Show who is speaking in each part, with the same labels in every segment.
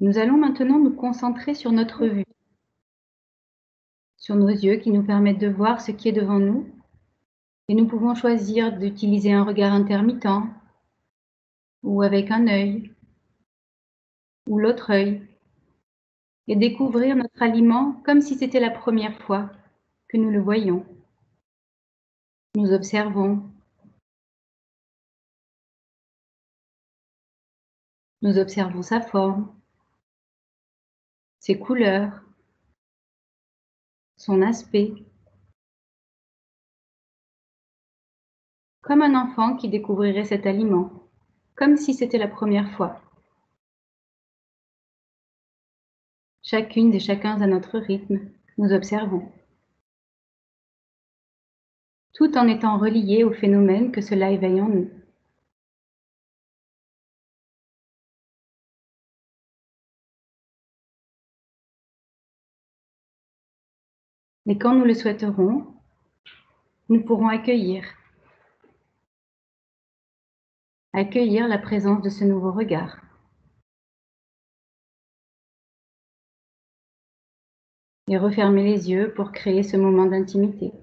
Speaker 1: Nous allons maintenant nous concentrer sur notre vue, sur nos yeux qui nous permettent de voir ce qui est devant nous, et nous pouvons choisir d'utiliser un regard intermittent ou avec un œil ou l'autre œil et découvrir notre aliment comme si c'était la première fois que nous le voyons. Nous observons sa forme, ses couleurs, son aspect, comme un enfant qui découvrirait cet aliment, comme si c'était la première fois. Chacune et chacun à notre rythme, nous observons, tout en étant reliés au phénomène que cela éveille en nous. Et quand nous le souhaiterons, nous pourrons accueillir la présence de ce nouveau regard. Et refermer les yeux pour créer ce moment d'intimité.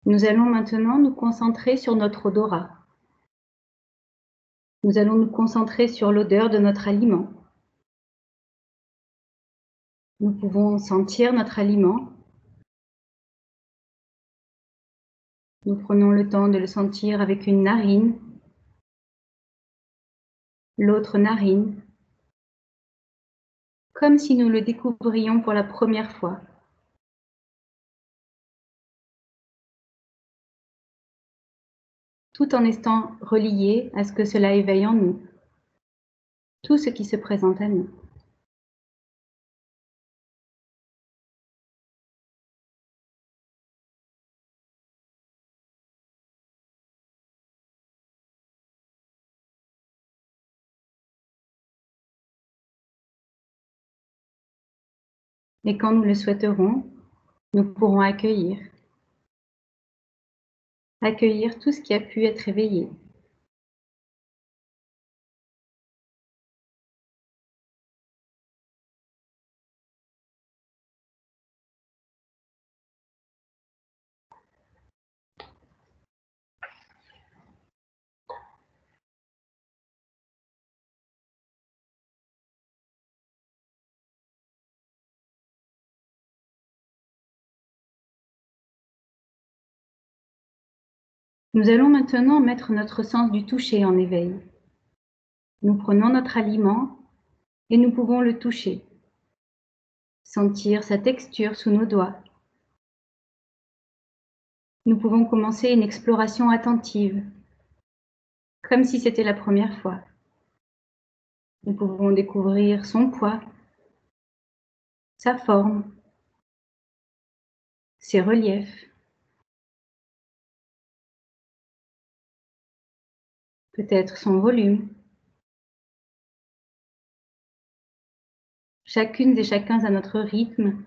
Speaker 1: Nous allons maintenant nous concentrer sur notre odorat. Nous allons nous concentrer sur l'odeur de notre aliment. Nous pouvons sentir notre aliment. Nous prenons le temps de le sentir avec une narine, l'autre narine, comme si nous le découvrions pour la première fois. Tout en étant relié à ce que cela éveille en nous, tout ce qui se présente à nous. Et quand nous le souhaiterons, nous pourrons accueillir tout ce qui a pu être éveillé. Nous allons maintenant mettre notre sens du toucher en éveil. Nous prenons notre aliment et nous pouvons le toucher, sentir sa texture sous nos doigts. Nous pouvons commencer une exploration attentive, comme si c'était la première fois. Nous pouvons découvrir son poids, sa forme, ses reliefs, peut-être son volume. Chacune et chacun à notre rythme,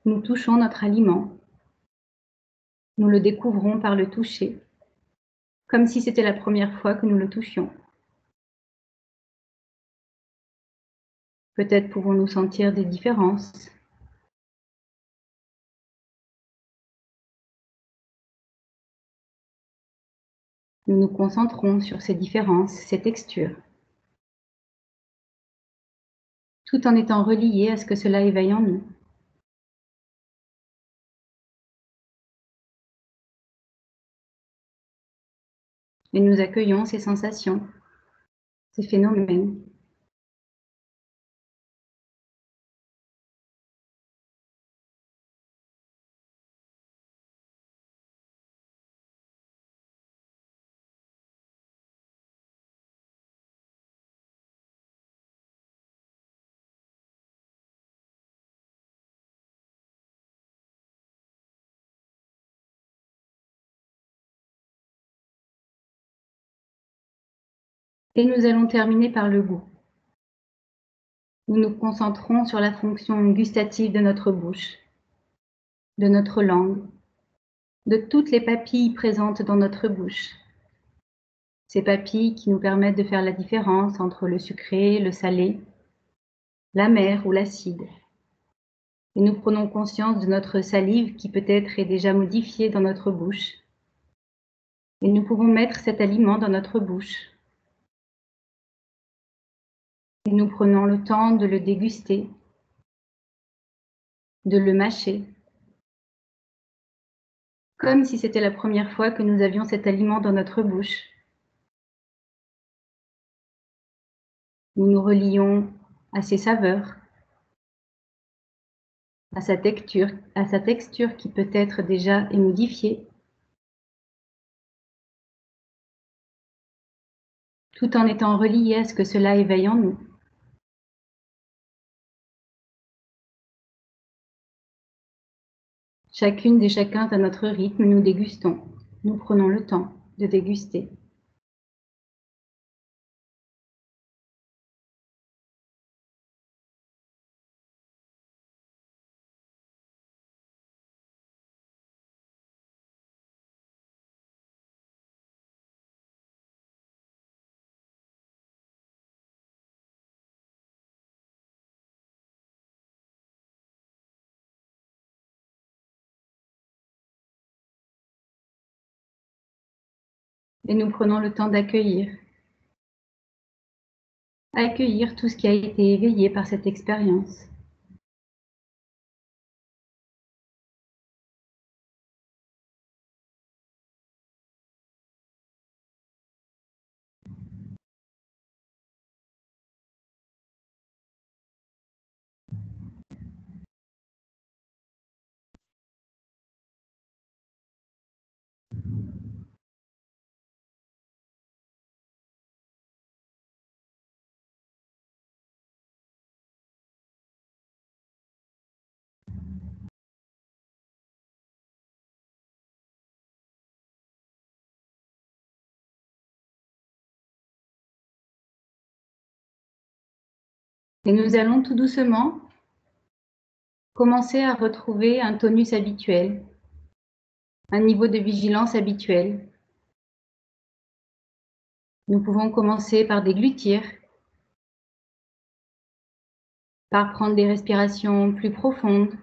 Speaker 1: nous touchons notre aliment. Nous le découvrons par le toucher, comme si c'était la première fois que nous le touchions. Peut-être pouvons-nous sentir des différences. Nous nous concentrons sur ces différences, ces textures, tout en étant reliés à ce que cela éveille en nous. Et nous accueillons ces sensations, ces phénomènes. Et nous allons terminer par le goût. Nous nous concentrons sur la fonction gustative de notre bouche, de notre langue, de toutes les papilles présentes dans notre bouche. Ces papilles qui nous permettent de faire la différence entre le sucré, le salé, l'amer ou l'acide. Et nous prenons conscience de notre salive qui peut-être est déjà modifiée dans notre bouche. Et nous pouvons mettre cet aliment dans notre bouche. Et nous prenons le temps de le déguster, de le mâcher, comme si c'était la première fois que nous avions cet aliment dans notre bouche. Nous nous relions à ses saveurs, à sa texture qui peut-être déjà est modifiée, tout en étant relié à ce que cela éveille en nous. Chacune et chacun à notre rythme, nous dégustons. Nous prenons le temps de déguster. Et nous prenons le temps d'accueillir. Accueillir tout ce qui a été éveillé par cette expérience. Et nous allons tout doucement commencer à retrouver un tonus habituel, un niveau de vigilance habituel. Nous pouvons commencer par déglutir, par prendre des respirations plus profondes.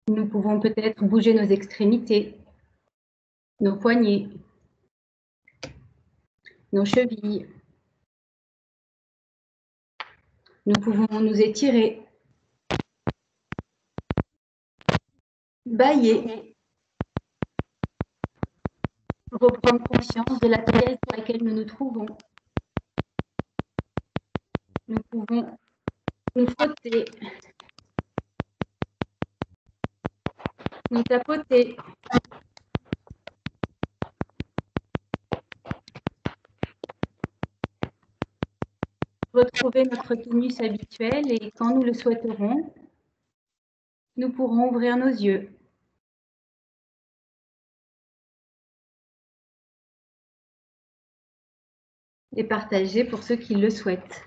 Speaker 1: Nous pouvons peut-être bouger nos extrémités, nos poignets, nos chevilles. Nous pouvons nous étirer, bâiller, reprendre conscience de la pièce dans laquelle nous nous trouvons. Nous pouvons nous frotter, nous tapoter. Retrouver notre tonus habituel et quand nous le souhaiterons, nous pourrons ouvrir nos yeux. Et partager pour ceux qui le souhaitent.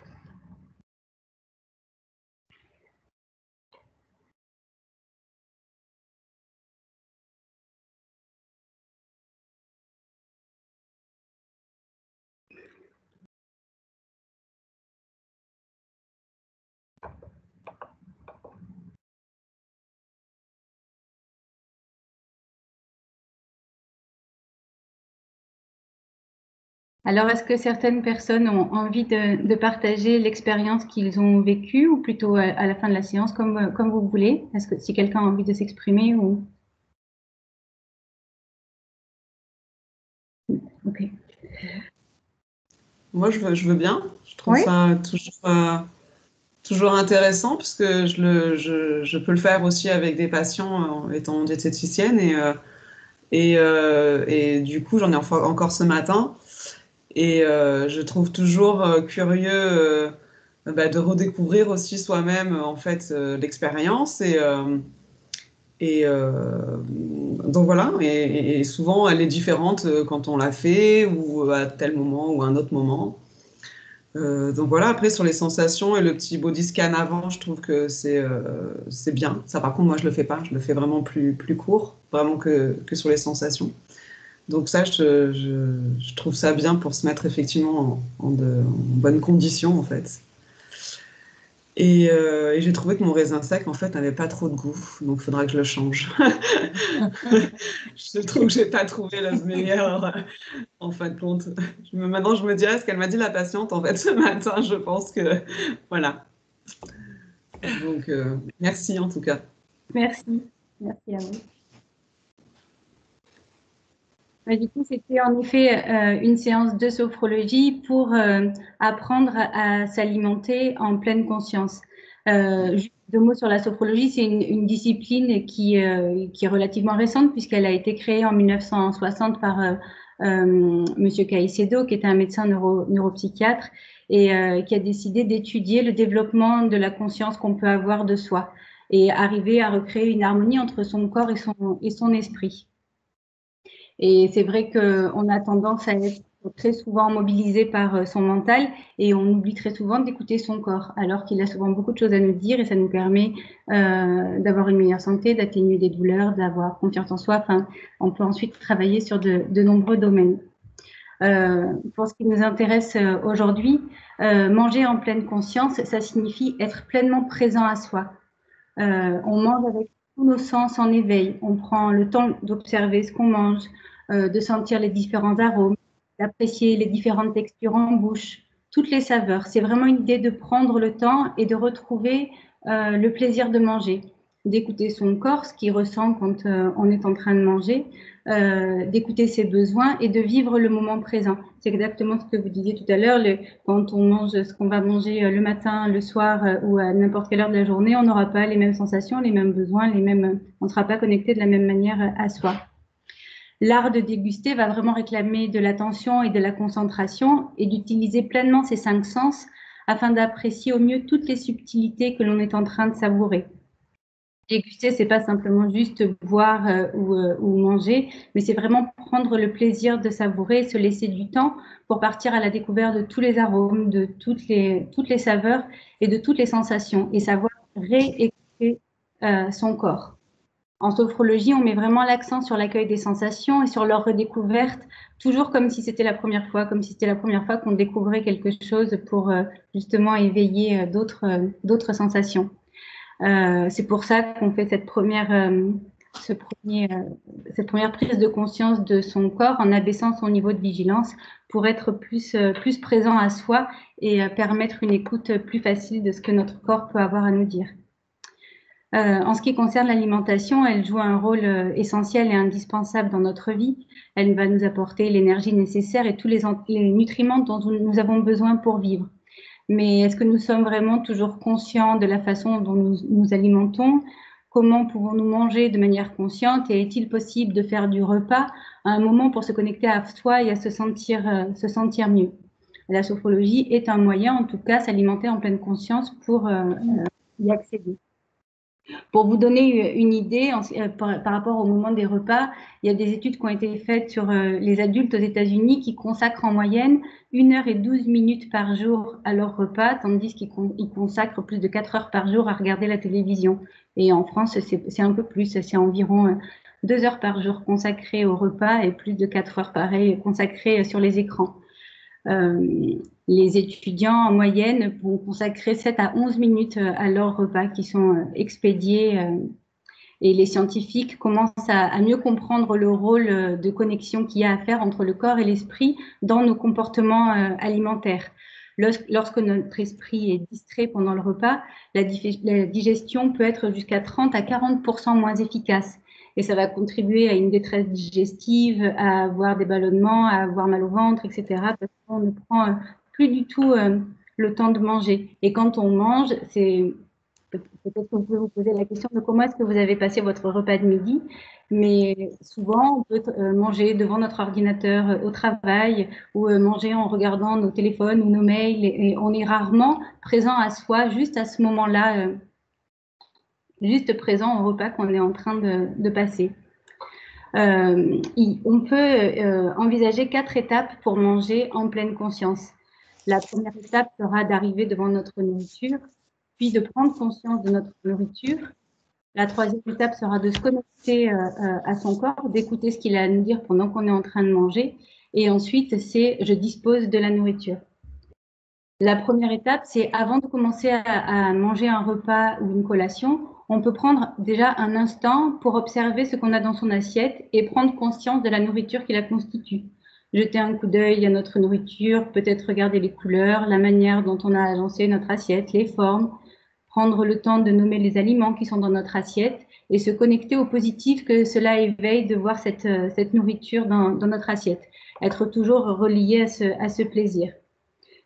Speaker 1: Alors, est-ce que certaines personnes ont envie de partager l'expérience qu'ils ont vécue ou plutôt à la fin de la séance, comme vous voulez? Est-ce que si quelqu'un a envie de s'exprimer ou... Ok.
Speaker 2: Moi, je veux bien. Je trouve ça toujours intéressant parce que je peux le faire aussi avec des patients étant diététicienne et du coup, j'en ai encore ce matin. Et je trouve toujours curieux de redécouvrir aussi soi-même en fait l'expérience Et donc voilà, et souvent elle est différente quand on l'a fait, ou à tel moment, ou à un autre moment. Donc voilà, après sur les sensations et le petit body scan avant, je trouve que c'est bien. Ça par contre, moi je le fais pas, je le fais vraiment plus court, vraiment que sur les sensations. Donc ça, je trouve ça bien pour se mettre effectivement en bonnes conditions en fait. Et j'ai trouvé que mon raisin sec, en fait, n'avait pas trop de goût. Donc, il faudra que je le change. Je trouve que j'ai pas trouvé la meilleure, en fin de compte. Maintenant, je me dirais ce qu'elle m'a dit, la patiente, en fait, ce matin. Je pense que, voilà. Donc, merci en tout cas.
Speaker 1: Merci. Merci à vous. Du coup, c'était en effet une séance de sophrologie pour apprendre à s'alimenter en pleine conscience. Juste deux mots sur la sophrologie, c'est une discipline qui est relativement récente puisqu'elle a été créée en 1960 par Monsieur Caicedo, qui était un médecin neuropsychiatre et qui a décidé d'étudier le développement de la conscience qu'on peut avoir de soi et arriver à recréer une harmonie entre son corps et son esprit. Et c'est vrai qu'on a tendance à être très souvent mobilisé par son mental et on oublie très souvent d'écouter son corps, alors qu'il a souvent beaucoup de choses à nous dire et ça nous permet d'avoir une meilleure santé, d'atténuer des douleurs, d'avoir confiance en soi. Enfin, on peut ensuite travailler sur de nombreux domaines. Pour ce qui nous intéresse aujourd'hui, manger en pleine conscience, ça signifie être pleinement présent à soi. On mange avec tous nos sens en éveil. On prend le temps d'observer ce qu'on mange, de sentir les différents arômes, d'apprécier les différentes textures en bouche, toutes les saveurs. C'est vraiment une idée de prendre le temps et de retrouver le plaisir de manger, d'écouter son corps, ce qu'il ressent quand on est en train de manger, d'écouter ses besoins et de vivre le moment présent. C'est exactement ce que vous disiez tout à l'heure. Quand on mange ce qu'on va manger le matin, le soir ou à n'importe quelle heure de la journée, on n'aura pas les mêmes sensations, les mêmes besoins, on ne sera pas connecté de la même manière à soi. L'art de déguster va vraiment réclamer de l'attention et de la concentration et d'utiliser pleinement ses 5 sens afin d'apprécier au mieux toutes les subtilités que l'on est en train de savourer. Déguster, c'est pas simplement juste boire ou manger, mais c'est vraiment prendre le plaisir de savourer, se laisser du temps pour partir à la découverte de tous les arômes, de toutes les saveurs et de toutes les sensations et savoir réécouter son corps. En sophrologie, on met vraiment l'accent sur l'accueil des sensations et sur leur redécouverte, toujours comme si c'était la première fois, comme si c'était la première fois qu'on découvrait quelque chose pour justement éveiller d'autres sensations. C'est pour ça qu'on fait cette première prise de conscience de son corps en abaissant son niveau de vigilance pour être plus présent à soi et permettre une écoute plus facile de ce que notre corps peut avoir à nous dire. En ce qui concerne l'alimentation, elle joue un rôle essentiel et indispensable dans notre vie. Elle va nous apporter l'énergie nécessaire et tous les nutriments dont nous avons besoin pour vivre. Mais est-ce que nous sommes vraiment toujours conscients de la façon dont nous alimentons? Comment pouvons-nous manger de manière consciente? Et est-il possible de faire du repas à un moment pour se connecter à soi et à se sentir mieux? La sophrologie est un moyen, en tout cas, s'alimenter en pleine conscience pour y accéder. Pour vous donner une idée par rapport au moment des repas, il y a des études qui ont été faites sur les adultes aux États-Unis qui consacrent en moyenne 1h12 par jour à leur repas, tandis qu'ils consacrent plus de 4 heures par jour à regarder la télévision. Et en France, c'est un peu plus, c'est environ 2 heures par jour consacrées au repas et plus de 4 heures pareil consacrées sur les écrans. Les étudiants en moyenne vont consacrer 7 à 11 minutes à leurs repas qui sont expédiés et les scientifiques commencent à mieux comprendre le rôle de connexion qu'il y a à faire entre le corps et l'esprit dans nos comportements alimentaires. Lorsque notre esprit est distrait pendant le repas, la digestion peut être jusqu'à 30 à 40% moins efficace. Et ça va contribuer à une détresse digestive, à avoir des ballonnements, à avoir mal au ventre, etc. Parce qu'on ne prend plus du tout le temps de manger. Et quand on mange, peut-être qu'on peut vous poser la question de comment est-ce que vous avez passé votre repas de midi, mais souvent on peut manger devant notre ordinateur au travail ou manger en regardant nos téléphones ou nos mails et on est rarement présent à soi juste à ce moment-là juste présent au repas qu'on est en train de passer. On peut envisager 4 étapes pour manger en pleine conscience. La première étape sera d'arriver devant notre nourriture, puis de prendre conscience de notre nourriture. La troisième étape sera de se connecter à son corps, d'écouter ce qu'il a à nous dire pendant qu'on est en train de manger. Et ensuite, c'est je dispose de la nourriture. La première étape, c'est avant de commencer à manger un repas ou une collation, on peut prendre déjà un instant pour observer ce qu'on a dans son assiette et prendre conscience de la nourriture qui la constitue. Jeter un coup d'œil à notre nourriture, peut-être regarder les couleurs, la manière dont on a agencé notre assiette, les formes, prendre le temps de nommer les aliments qui sont dans notre assiette et se connecter au positif que cela éveille de voir cette nourriture dans notre assiette. Être toujours relié à ce plaisir.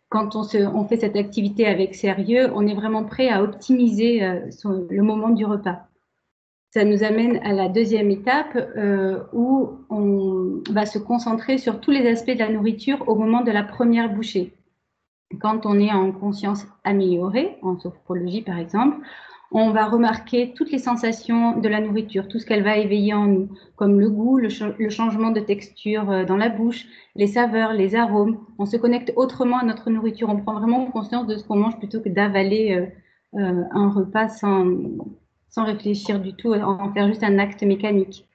Speaker 1: Quand on fait cette activité avec sérieux, on est vraiment prêt à optimiser le moment du repas. Ça nous amène à la deuxième étape où on va se concentrer sur tous les aspects de la nourriture au moment de la première bouchée. Quand on est en conscience améliorée, en sophrologie par exemple, on va remarquer toutes les sensations de la nourriture, tout ce qu'elle va éveiller en nous, comme le goût, le changement de texture dans la bouche, les saveurs, les arômes. On se connecte autrement à notre nourriture. On prend vraiment conscience de ce qu'on mange plutôt que d'avaler un repas sans réfléchir du tout, en faire juste un acte mécanique.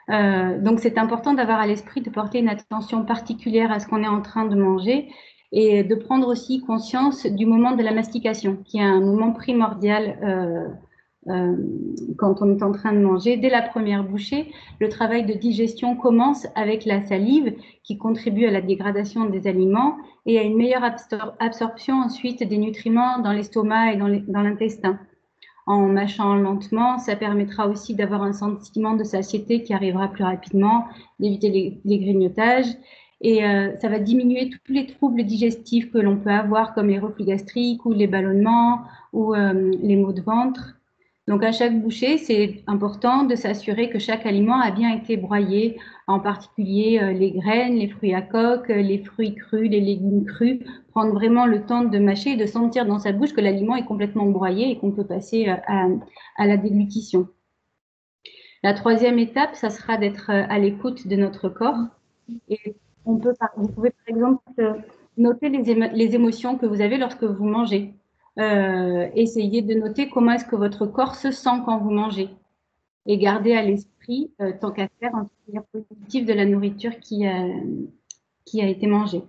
Speaker 1: Donc, c'est important d'avoir à l'esprit de porter une attention particulière à ce qu'on est en train de manger et de prendre aussi conscience du moment de la mastication, qui est un moment primordial quand on est en train de manger. Dès la première bouchée, le travail de digestion commence avec la salive qui contribue à la dégradation des aliments et à une meilleure absorption ensuite des nutriments dans l'estomac et dans l'intestin. En mâchant lentement, ça permettra aussi d'avoir un sentiment de satiété qui arrivera plus rapidement, d'éviter les grignotages. Et ça va diminuer tous les troubles digestifs que l'on peut avoir, comme les reflux gastriques ou les ballonnements ou les maux de ventre. Donc, à chaque bouchée, c'est important de s'assurer que chaque aliment a bien été broyé, en particulier les graines, les fruits à coque, les fruits crus, les légumes crus. Prendre vraiment le temps de mâcher et de sentir dans sa bouche que l'aliment est complètement broyé et qu'on peut passer à la déglutition. La troisième étape, ça sera d'être à l'écoute de notre corps. Et vous pouvez par exemple noter les émotions que vous avez lorsque vous mangez. Essayez de noter comment est-ce que votre corps se sent quand vous mangez. Et garder à l'esprit, tant qu'à faire, un souvenir positif de la nourriture qui a été mangée.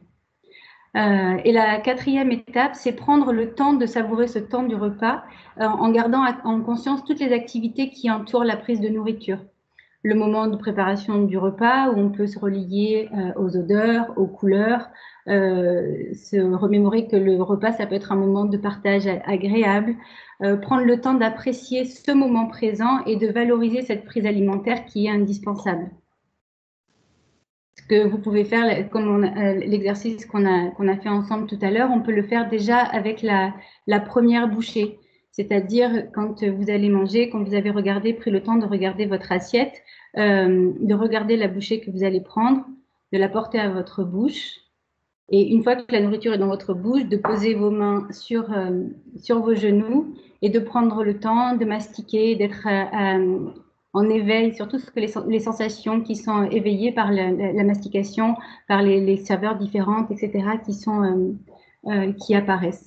Speaker 1: Et la quatrième étape, c'est prendre le temps de savourer ce temps du repas en gardant en conscience toutes les activités qui entourent la prise de nourriture. Le moment de préparation du repas où on peut se relier aux odeurs, aux couleurs, se remémorer que le repas, ça peut être un moment de partage agréable, prendre le temps d'apprécier ce moment présent et de valoriser cette prise alimentaire qui est indispensable. Ce que vous pouvez faire, comme l'exercice qu'on a fait ensemble tout à l'heure, on peut le faire déjà avec la première bouchée. C'est-à-dire quand vous allez manger, quand vous avez pris le temps de regarder votre assiette, de regarder la bouchée que vous allez prendre, de la porter à votre bouche. Et une fois que la nourriture est dans votre bouche, de poser vos mains sur vos genoux et de prendre le temps de mastiquer, d'être en éveil sur tout ce que les sensations qui sont éveillées par la mastication, par les saveurs différentes, etc., qui apparaissent.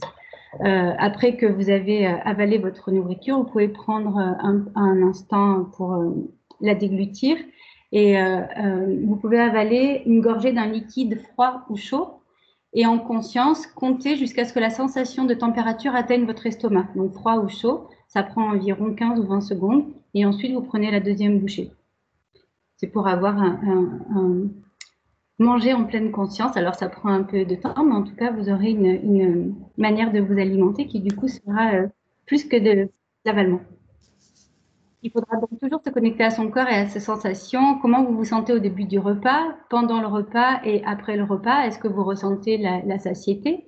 Speaker 1: Après que vous avez avalé votre nourriture, vous pouvez prendre un instant pour la déglutir et vous pouvez avaler une gorgée d'un liquide froid ou chaud et en conscience, compter jusqu'à ce que la sensation de température atteigne votre estomac. Donc froid ou chaud, ça prend environ 15 ou 20 secondes et ensuite vous prenez la deuxième bouchée. C'est pour avoir manger en pleine conscience. Alors, ça prend un peu de temps, mais en tout cas, vous aurez une manière de vous alimenter qui, du coup, sera plus que de l'avalement. Il faudra donc toujours se connecter à son corps et à ses sensations. Comment vous vous sentez au début du repas, pendant le repas et après le repas? Est-ce que vous ressentez la satiété?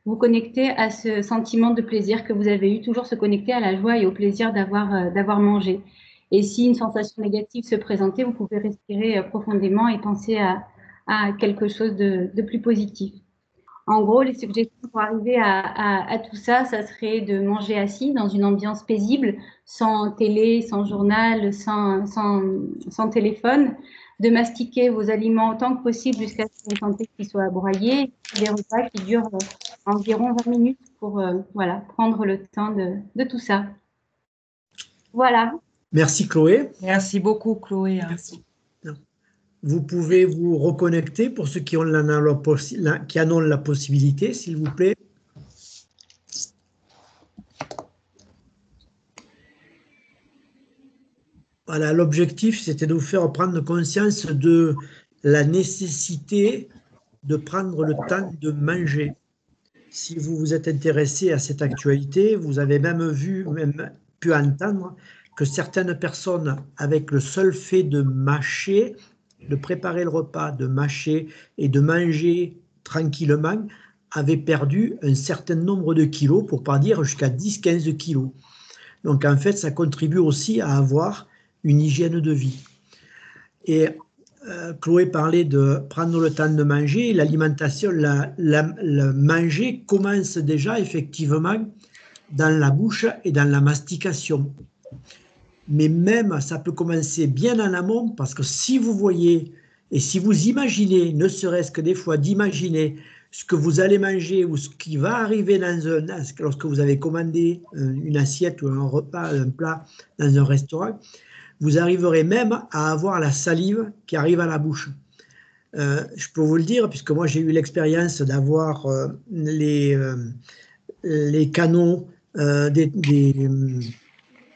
Speaker 1: Vous connecter à ce sentiment de plaisir que vous avez eu, toujours se connecter à la joie et au plaisir d'avoir mangé. Et si une sensation négative se présentait, vous pouvez respirer profondément et penser à quelque chose de plus positif. En gros, les suggestions pour arriver à tout ça, ça serait de manger assis dans une ambiance paisible, sans télé, sans journal, sans téléphone, de mastiquer vos aliments autant que possible jusqu'à ce que vous sentez qu'ils soient broyés, des repas qui durent environ 20 minutes pour voilà, prendre le temps de tout ça. Voilà.
Speaker 3: Merci Chloé.
Speaker 4: Merci beaucoup Chloé.
Speaker 2: Merci.
Speaker 3: Vous pouvez vous reconnecter pour ceux qui en ont la possibilité, s'il vous plaît. Voilà, l'objectif, c'était de vous faire prendre conscience de la nécessité de prendre le temps de manger. Si vous vous êtes intéressé à cette actualité, vous avez même pu entendre que certaines personnes, avec le seul fait de mâcher, de préparer le repas, de mâcher et de manger tranquillement, avaient perdu un certain nombre de kilos, pour ne pas dire jusqu'à 10-15 kilos. Donc en fait, ça contribue aussi à avoir une hygiène de vie. Et Chloé parlait de prendre le temps de manger. L'alimentation, le manger commence déjà effectivement dans la bouche et dans la mastication. Mais même, ça peut commencer bien en amont, parce que si vous voyez et si vous imaginez, ne serait-ce que des fois d'imaginer ce que vous allez manger ou ce qui va arriver lorsque vous avez commandé une assiette ou un repas, un plat dans un restaurant, vous arriverez même à avoir la salive qui arrive à la bouche. Je peux vous le dire, puisque moi j'ai eu l'expérience d'avoir les canaux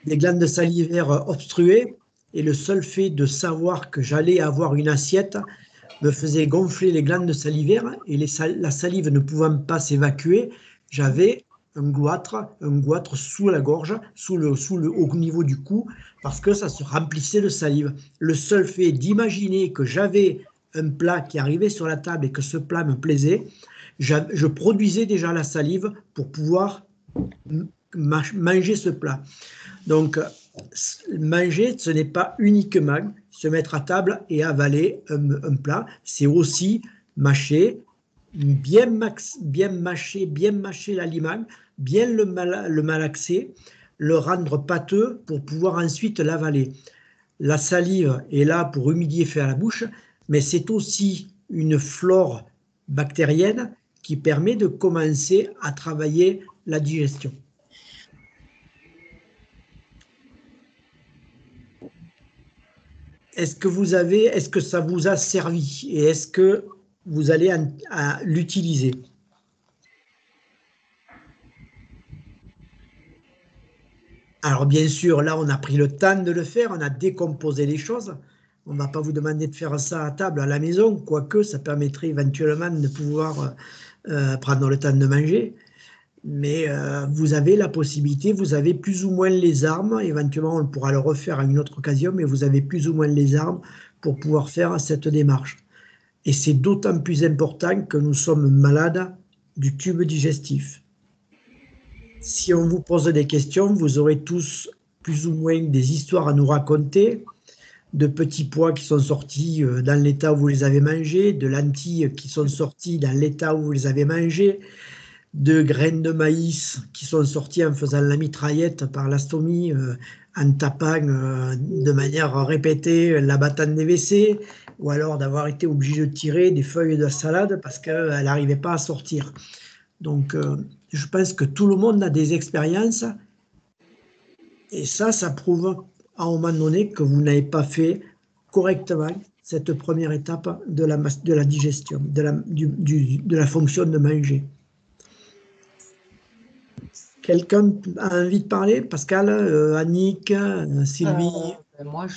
Speaker 3: des glandes salivaires obstruées, et le seul fait de savoir que j'allais avoir une assiette me faisait gonfler les glandes salivaires, et la salive ne pouvant pas s'évacuer, j'avais un goitre sous la gorge, au niveau du cou, parce que ça se remplissait de salive. Le seul fait d'imaginer que j'avais un plat qui arrivait sur la table et que ce plat me plaisait, je produisais déjà la salive pour pouvoir manger ce plat. Donc, manger, ce n'est pas uniquement se mettre à table et avaler un plat, c'est aussi mâcher, bien mâcher l'aliment, bien le malaxer, le rendre pâteux pour pouvoir ensuite l'avaler. La salive est là pour humidifier la bouche, mais c'est aussi une flore bactérienne qui permet de commencer à travailler la digestion. Est-ce que ça vous a servi et est-ce que vous allez l'utiliser? Alors bien sûr, là on a pris le temps de le faire, on a décomposé les choses. On ne va pas vous demander de faire ça à table à la maison, quoique ça permettrait éventuellement de pouvoir prendre le temps de manger. Mais vous avez la possibilité, vous avez plus ou moins les armes, éventuellement on pourra le refaire à une autre occasion, mais vous avez plus ou moins les armes pour pouvoir faire cette démarche. Et c'est d'autant plus important que nous sommes malades du tube digestif. Si on vous pose des questions, vous aurez tous plus ou moins des histoires à nous raconter, de petits pois qui sont sortis dans l'état où vous les avez mangés, de lentilles qui sont sorties dans l'état où vous les avez mangées, de graines de maïs qui sont sorties en faisant la mitraillette par l'astomie, en tapant de manière répétée la battante des WC, ou alors d'avoir été obligé de tirer des feuilles de salade parce qu'elle n'arrivait pas à sortir. Donc, je pense que tout le monde a des expériences, et ça prouve à un moment donné que vous n'avez pas fait correctement cette première étape de la digestion, de la fonction de manger. Quelqu'un a envie de parler? Pascal, Annick, Sylvie?
Speaker 4: Moi,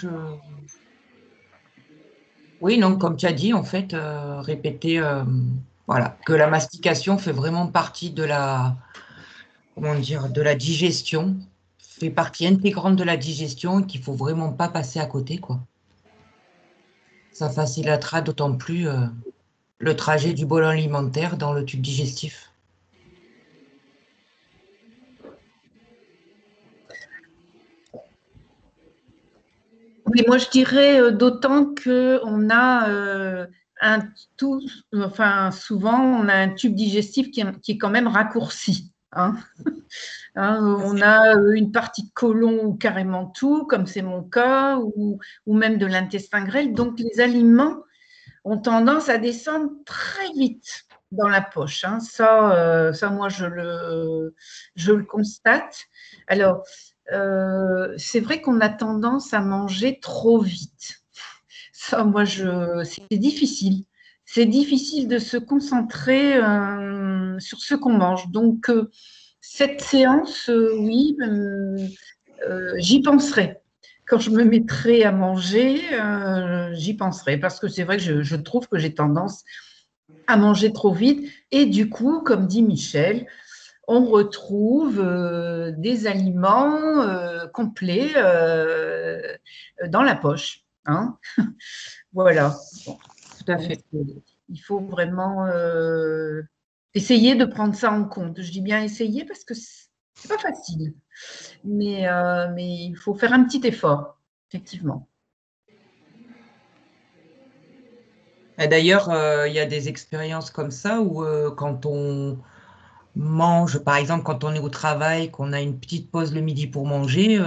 Speaker 4: oui, donc comme tu as dit, en fait, répéter, voilà, que la mastication fait vraiment partie de de la digestion, fait partie intégrante de la digestion et qu'il ne faut vraiment pas passer à côté, quoi. Ça facilitera d'autant plus le trajet du bol alimentaire dans le tube digestif.
Speaker 5: Oui, moi je dirais d'autant qu'on a souvent, on a un tube digestif qui est quand même raccourci. Hein. On a une partie de côlon ou carrément tout, comme c'est mon cas, ou même de l'intestin grêle. Donc, les aliments ont tendance à descendre très vite dans la poche. Hein. Ça, moi, je le constate. Alors, c'est vrai qu'on a tendance à manger trop vite. Ça, moi, c'est difficile. C'est difficile de se concentrer sur ce qu'on mange. Donc, cette séance, oui, j'y penserai. Quand je me mettrai à manger, j'y penserai. Parce que c'est vrai que je trouve que j'ai tendance à manger trop vite. Et du coup, comme dit Michel, on retrouve des aliments complets dans la poche. Hein. Voilà.
Speaker 4: Tout à fait.
Speaker 5: Il faut vraiment essayer de prendre ça en compte. Je dis bien essayer parce que c'est pas facile. Mais il faut faire un petit effort, effectivement.
Speaker 4: D'ailleurs, il y a des expériences comme ça où quand on mange, par exemple, quand on est au travail, qu'on a une petite pause le midi pour manger,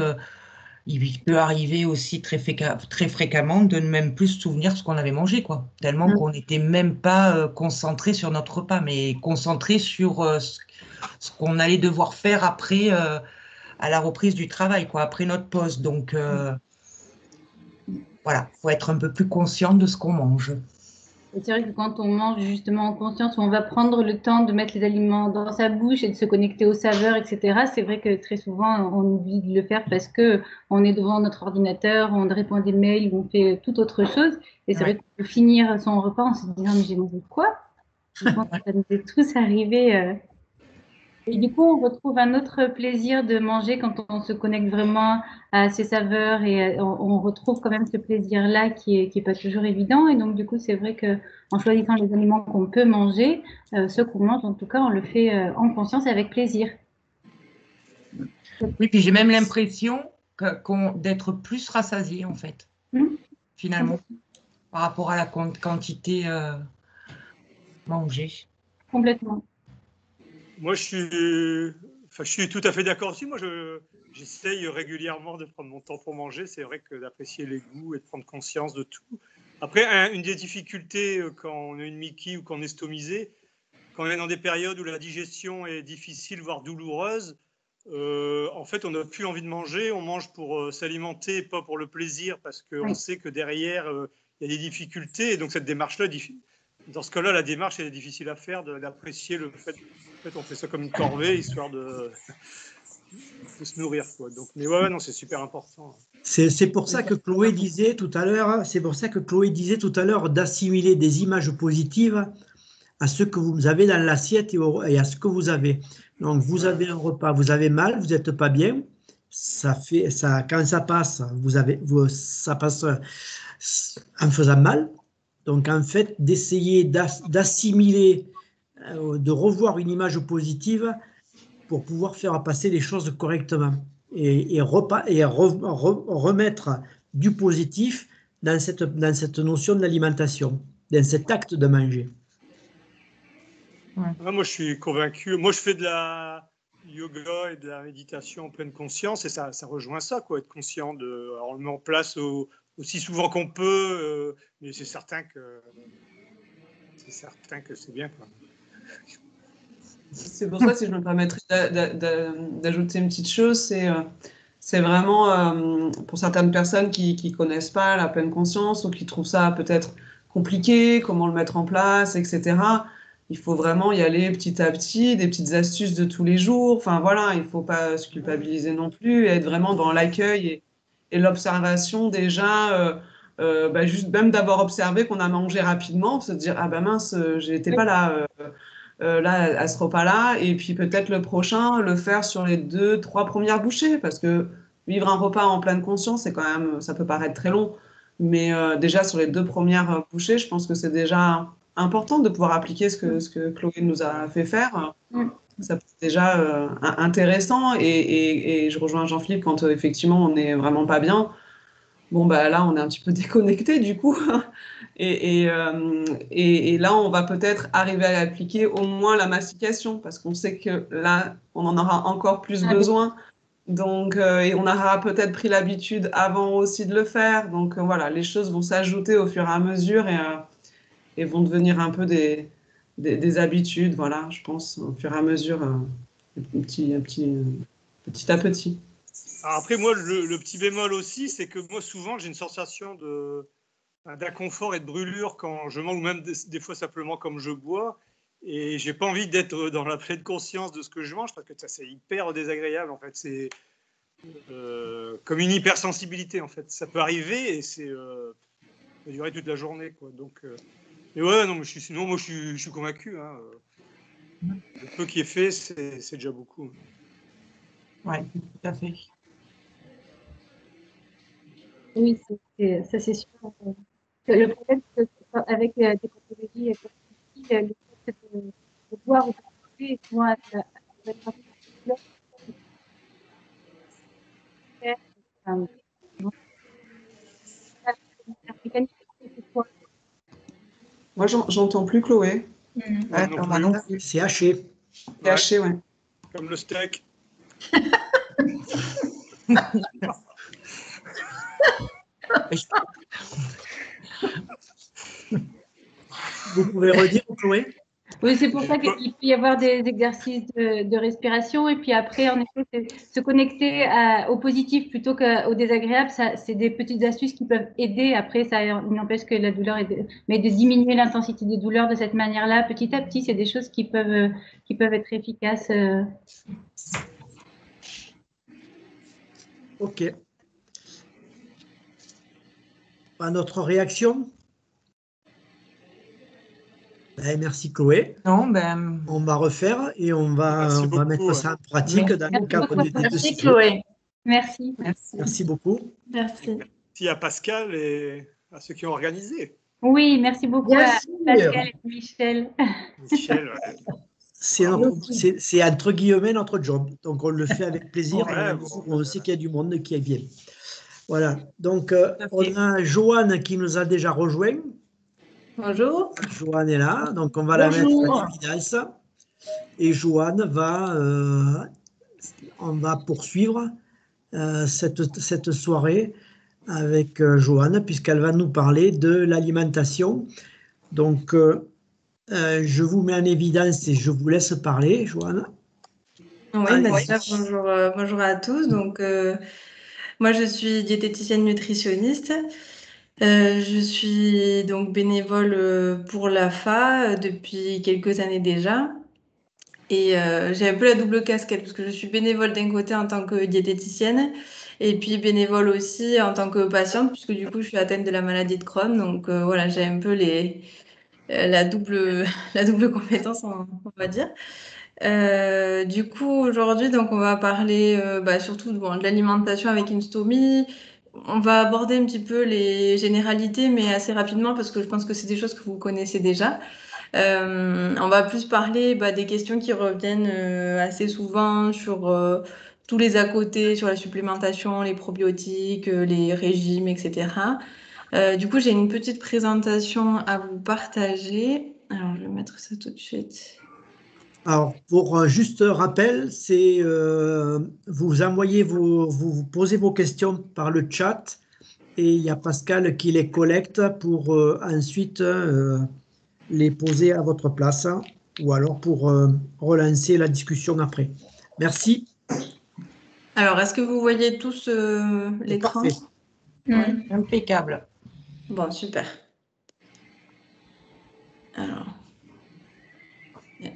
Speaker 4: il peut arriver aussi très fréquemment de ne même plus se souvenir de ce qu'on avait mangé, quoi. Tellement qu'on n'était même pas concentré sur notre repas, mais concentré sur ce qu'on allait devoir faire après, à la reprise du travail, quoi, après notre pause. Donc, voilà, il faut être un peu plus conscient de ce qu'on mange.
Speaker 1: Et c'est vrai que quand on mange justement en conscience, où on va prendre le temps de mettre les aliments dans sa bouche et de se connecter aux saveurs, etc., c'est vrai que très souvent, on oublie de le faire parce qu'on est devant notre ordinateur, on répond à des mails, ou on fait toute autre chose. Et c'est vrai qu'on peut finir son repas en se disant « mais j'ai mangé quoi ?» Je pense que ça nous est tous arrivé. Et du coup, on retrouve un autre plaisir de manger quand on se connecte vraiment à ces saveurs et on retrouve quand même ce plaisir-là qui est pas toujours évident. Et donc, du coup, c'est vrai qu'en choisissant les aliments qu'on peut manger, ceux qu'on mange, en tout cas, on le fait en conscience et avec plaisir.
Speaker 4: Oui, puis j'ai même l'impression d'être plus rassasié, en fait, finalement, par rapport à la quantité mangée.
Speaker 1: Complètement.
Speaker 6: Moi, je suis tout à fait d'accord aussi. Moi, j'essaye régulièrement de prendre mon temps pour manger. C'est vrai que d'apprécier les goûts et de prendre conscience de tout. Après, une des difficultés quand on a une Mickey ou qu'on est stomisé, quand on est dans des périodes où la digestion est difficile, voire douloureuse, en fait, on n'a plus envie de manger. On mange pour s'alimenter, pas pour le plaisir, parce qu'on sait que derrière, il y a des difficultés. Et donc, cette démarche-là, dans ce cas-là, la démarche elle est difficile à faire, d'apprécier le fait. En fait, on fait ça comme une corvée, histoire de se nourrir, quoi. Donc, mais ouais, non, c'est super important.
Speaker 3: C'est pour ça que Chloé disait tout à l'heure, d'assimiler des images positives à ce que vous avez dans l'assiette et à ce que vous avez. Donc, vous avez un repas, vous avez mal, vous n'êtes pas bien. Quand ça passe, ça passe en faisant mal. Donc, en fait, d'essayer d'assimiler, de revoir une image positive pour pouvoir faire passer les choses correctement et remettre du positif dans cette notion de l'alimentation, dans cet acte de manger.
Speaker 6: Moi, je suis convaincu. Moi, je fais de la yoga et de la méditation en pleine conscience et ça rejoint ça, quoi, être conscient de. Alors, on le met en place aussi souvent qu'on peut, mais c'est certain que c'est bien, quoi.
Speaker 2: C'est pour ça, si je me permettrais d'ajouter une petite chose, c'est vraiment pour certaines personnes qui ne connaissent pas la pleine conscience ou qui trouvent ça peut-être compliqué, comment le mettre en place, etc. Il faut vraiment y aller petit à petit, des petites astuces de tous les jours. Enfin voilà, il ne faut pas se culpabiliser non plus, être vraiment dans l'accueil et l'observation déjà. Juste même d'avoir observé qu'on a mangé rapidement, se dire ah ben mince, j'étais pas là. Là, à ce repas-là, et puis peut-être le prochain, le faire sur les 2-3 premières bouchées, parce que vivre un repas en pleine conscience, c'est quand même, ça peut paraître très long, mais déjà sur les 2 premières bouchées, je pense que c'est déjà important de pouvoir appliquer ce que Chloé nous a fait faire. Ça peut être déjà intéressant, et je rejoins Jean-Philippe quand effectivement on n'est vraiment pas bien. Bon, bah là, on est un petit peu déconnecté du coup. Et là, on va peut-être arriver à appliquer au moins la mastication, parce qu'on sait que là, on en aura encore plus besoin. Donc, et on aura peut-être pris l'habitude avant aussi de le faire. Donc voilà, les choses vont s'ajouter au fur et à mesure et vont devenir un peu des habitudes, voilà, je pense, au fur et à mesure, petit à petit.
Speaker 6: Alors après, moi, le petit bémol aussi, c'est que moi, souvent, j'ai une sensation d'inconfort et de brûlure quand je mange, ou même des fois simplement comme je bois. Et j'ai pas envie d'être dans la pleine conscience de ce que je mange, parce que ça, c'est hyper désagréable, en fait. C'est comme une hypersensibilité, en fait. Ça peut arriver et ça peut durer toute la journée, quoi. Donc, et ouais, non, mais sinon, moi, je suis convaincu. Hein, le peu qui est fait, c'est déjà beaucoup.
Speaker 4: Oui, tout à fait.
Speaker 1: Oui, ça c'est sûr. Le problème, c'est qu'avec des pathologies comme celle-ci, le fait de boire ou de manger est souvent avec un
Speaker 2: Moi, j'entends plus Chloé.
Speaker 6: Non plus.
Speaker 4: Non plus.
Speaker 3: C'est haché.
Speaker 2: C'est haché, ouais.
Speaker 6: Comme le steak.
Speaker 3: Vous pouvez redire, Chloé?
Speaker 1: Oui, c'est pour ça qu'il peut y avoir des exercices de respiration et puis après, en effet, se connecter au positif plutôt qu'au désagréable. C'est des petites astuces qui peuvent aider. Après, ça n'empêche que la douleur, mais de diminuer l'intensité de douleur de cette manière-là, petit à petit, c'est des choses qui peuvent être efficaces.
Speaker 3: Ok. Pas notre réaction? Merci Chloé.
Speaker 4: Non,
Speaker 3: on va refaire et on va mettre ça en pratique dans le cadre des deux
Speaker 5: Merci
Speaker 3: sujets.
Speaker 5: Chloé.
Speaker 1: Merci.
Speaker 3: Merci beaucoup.
Speaker 5: Merci.
Speaker 6: Merci à Pascal et à ceux qui ont organisé.
Speaker 1: Oui, merci beaucoup
Speaker 3: Bien
Speaker 1: à
Speaker 3: sûr.
Speaker 1: Pascal et Michel.
Speaker 6: Michel,
Speaker 3: C'est entre guillemets notre job. Donc on le fait avec plaisir.
Speaker 6: Ouais,
Speaker 3: on sait qu'il y a du monde qui vient. Voilà. Donc on a Joanne qui nous a déjà rejoint.
Speaker 5: Bonjour.
Speaker 3: Joanne est là. Donc on va la mettre en évidence. Et Joanne on va poursuivre cette soirée avec Joanne, puisqu'elle va nous parler de l'alimentation. Donc, je vous mets en évidence et je vous laisse parler, Joanne.
Speaker 7: Oui, bonjour à tous. Donc, moi, je suis diététicienne nutritionniste. Je suis donc bénévole pour l'AFA depuis quelques années déjà. Et j'ai un peu la double casquette parce que je suis bénévole d'un côté en tant que diététicienne et puis bénévole aussi en tant que patiente puisque du coup je suis atteinte de la maladie de Crohn. Donc voilà, j'ai un peu la double compétence, on va dire. Du coup aujourd'hui donc on va parler surtout de l'alimentation avec une stomie. On va aborder un petit peu les généralités mais assez rapidement parce que je pense que c'est des choses que vous connaissez déjà. On va plus parler des questions qui reviennent assez souvent sur tous les à côté, sur la supplémentation, les probiotiques, les régimes, etc. Du coup, j'ai une petite présentation à vous partager. Alors, je vais mettre ça tout de suite.
Speaker 3: Alors, pour juste rappel, c'est vous envoyez vous posez vos questions par le chat et il y a Pascal qui les collecte pour ensuite les poser à votre place ou alors pour relancer la discussion après. Merci.
Speaker 7: Alors, est-ce que vous voyez tous l'écran?
Speaker 3: Parfait.
Speaker 7: Oui.
Speaker 4: Impeccable.
Speaker 7: Bon, super. Alors,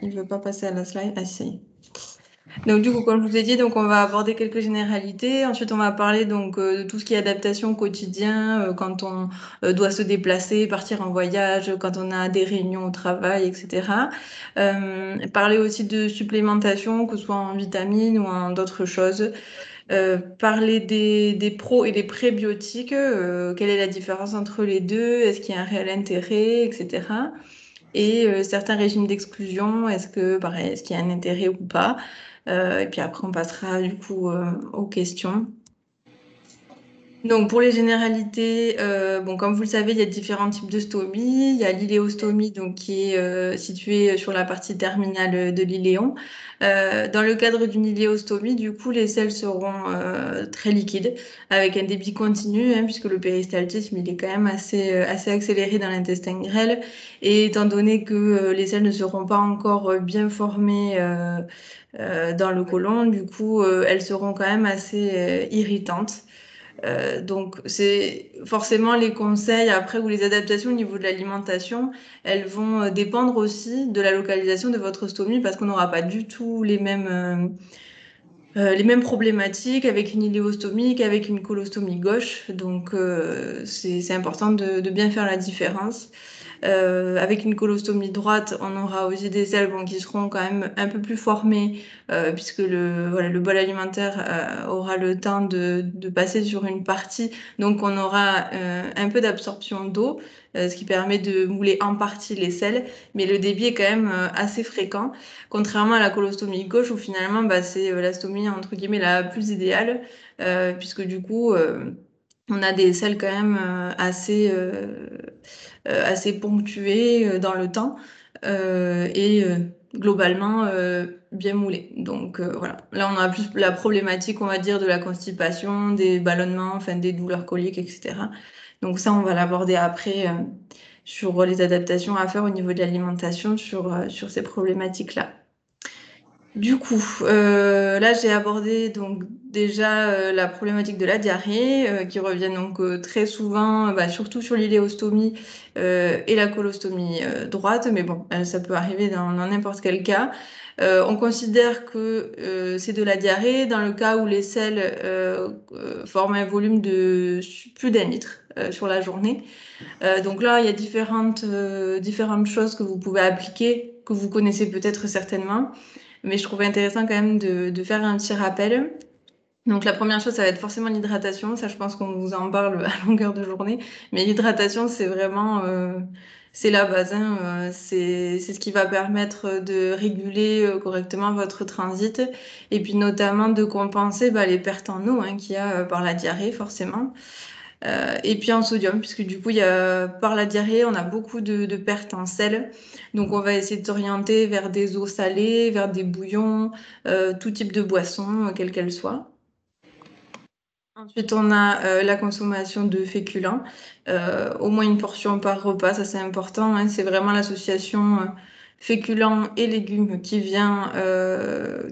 Speaker 7: il ne veut pas passer à la slide. Ah, si. Donc, du coup, comme je vous ai dit, donc, on va aborder quelques généralités. Ensuite, on va parler donc, de tout ce qui est adaptation au quotidien, quand on doit se déplacer, partir en voyage, quand on a des réunions au travail, etc. Parler aussi de supplémentation, que ce soit en vitamines ou en d'autres choses. Parler des pro et des prébiotiques, quelle est la différence entre les deux, est-ce qu'il y a un réel intérêt, etc. Et certains régimes d'exclusion, est-ce qu'il y a un intérêt ou pas? Et puis après, on passera du coup aux questions. Donc, pour les généralités, bon, comme vous le savez, il y a différents types de stomie. Il y a l'iléostomie, donc, qui est située sur la partie terminale de l'iléon. Dans le cadre d'une iléostomie, du coup, les selles seront très liquides, avec un débit continu, hein, puisque le péristaltisme, il est quand même assez accéléré dans l'intestin grêle. Et étant donné que les selles ne seront pas encore bien formées dans le côlon, du coup, elles seront quand même assez irritantes. Donc, c'est forcément les conseils après ou les adaptations au niveau de l'alimentation, elles vont dépendre aussi de la localisation de votre stomie parce qu'on n'aura pas du tout les mêmes problématiques avec une iléostomie qu'avec une colostomie gauche. Donc, c'est important de bien faire la différence. Avec une colostomie droite, on aura aussi des selles qui seront quand même un peu plus formées puisque le bol alimentaire aura le temps de passer sur une partie. Donc, on aura un peu d'absorption d'eau, ce qui permet de mouler en partie les selles. Mais le débit est quand même assez fréquent, contrairement à la colostomie gauche où finalement, c'est la stomie entre guillemets la plus idéale puisque du coup, on a des selles quand même assez ponctuées dans le temps et globalement bien moulées. Donc voilà, là on a plus la problématique, on va dire, de la constipation, des ballonnements, enfin des douleurs coliques, etc. Donc ça, on va l'aborder après sur les adaptations à faire au niveau de l'alimentation sur ces problématiques-là. Du coup, là j'ai abordé donc déjà la problématique de la diarrhée qui revient donc très souvent, surtout sur l'iléostomie et la colostomie droite, mais bon, ça peut arriver dans n'importe quel cas. On considère que c'est de la diarrhée dans le cas où les selles forment un volume de plus d'un litre sur la journée. Donc là, il y a différentes choses que vous pouvez appliquer, que vous connaissez peut-être certainement. Mais je trouvais intéressant quand même de faire un petit rappel. Donc la première chose, ça va être forcément l'hydratation. Ça, je pense qu'on vous en parle à longueur de journée. Mais l'hydratation, c'est vraiment c'est la base, hein. C'est ce qui va permettre de réguler correctement votre transit et puis notamment de compenser les pertes en eau qu'il y a par la diarrhée, forcément. Et puis en sodium, puisque du coup, par la diarrhée, on a beaucoup de pertes en sel. Donc, on va essayer de s'orienter vers des eaux salées, vers des bouillons, tout type de boisson, quelle qu'elle soit. Ensuite, on a la consommation de féculents, au moins une portion par repas, ça c'est important, hein. C'est vraiment l'association féculents et légumes qui vient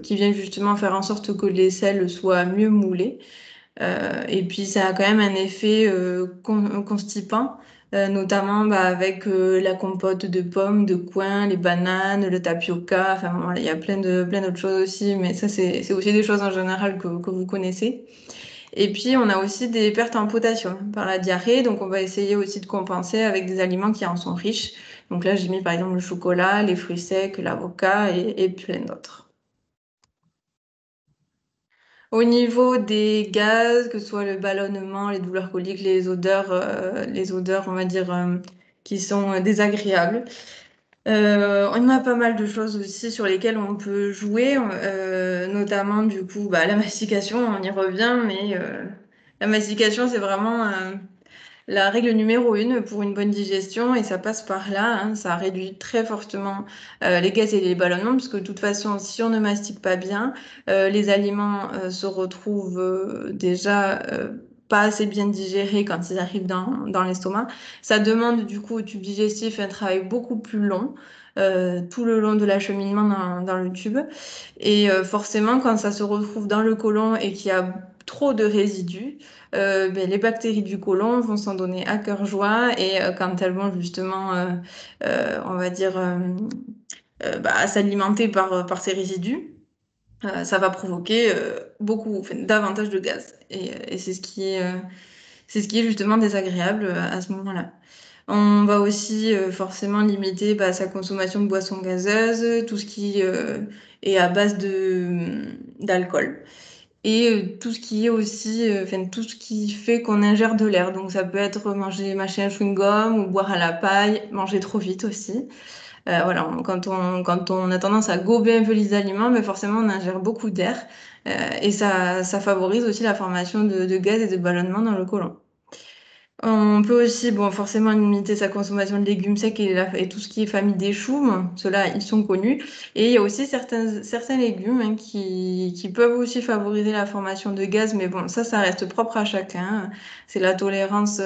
Speaker 7: justement faire en sorte que les sels soient mieux moulés. Et puis ça a quand même un effet constipant, notamment avec la compote de pommes, de coin, les bananes, le tapioca. Enfin, voilà, il y a plein d'autres choses aussi, mais ça c'est aussi des choses en général que vous connaissez. Et puis on a aussi des pertes en potassium par la diarrhée, donc on va essayer aussi de compenser avec des aliments qui en sont riches. Donc là j'ai mis par exemple le chocolat, les fruits secs, l'avocat et plein d'autres. Au niveau des gaz, que ce soit le ballonnement, les douleurs coliques, les odeurs, on va dire, qui sont désagréables. On a pas mal de choses aussi sur lesquelles on peut jouer, notamment du coup la mastication, on y revient, mais la mastication c'est vraiment la règle numéro 1 pour une bonne digestion et ça passe par là, hein. Ça réduit très fortement les gaz et les ballonnements puisque de toute façon, si on ne mastique pas bien, les aliments se retrouvent déjà pas assez bien digérés quand ils arrivent dans l'estomac. Ça demande du coup au tube digestif un travail beaucoup plus long. Tout le long de l'acheminement dans le tube. Et forcément, quand ça se retrouve dans le côlon et qu'il y a trop de résidus, les bactéries du côlon vont s'en donner à cœur joie et quand elles vont justement, on va dire, s'alimenter par ces résidus, ça va provoquer davantage de gaz. Et c'est ce qui est justement désagréable à ce moment-là. On va aussi forcément limiter sa consommation de boissons gazeuses, tout ce qui est à base d'alcool. Et tout ce qui est aussi, tout ce qui fait qu'on ingère de l'air. Donc ça peut être mâcher un chewing-gum ou boire à la paille, manger trop vite aussi. Voilà, quand on a tendance à gober un peu les aliments, mais forcément on ingère beaucoup d'air et ça favorise aussi la formation de gaz et de ballonnement dans le côlon. On peut aussi, bon, forcément limiter sa consommation de légumes secs et tout ce qui est famille des choux. Ceux-là, ils sont connus. Et il y a aussi certains légumes hein, qui peuvent aussi favoriser la formation de gaz, mais bon, ça reste propre à chacun. C'est la tolérance,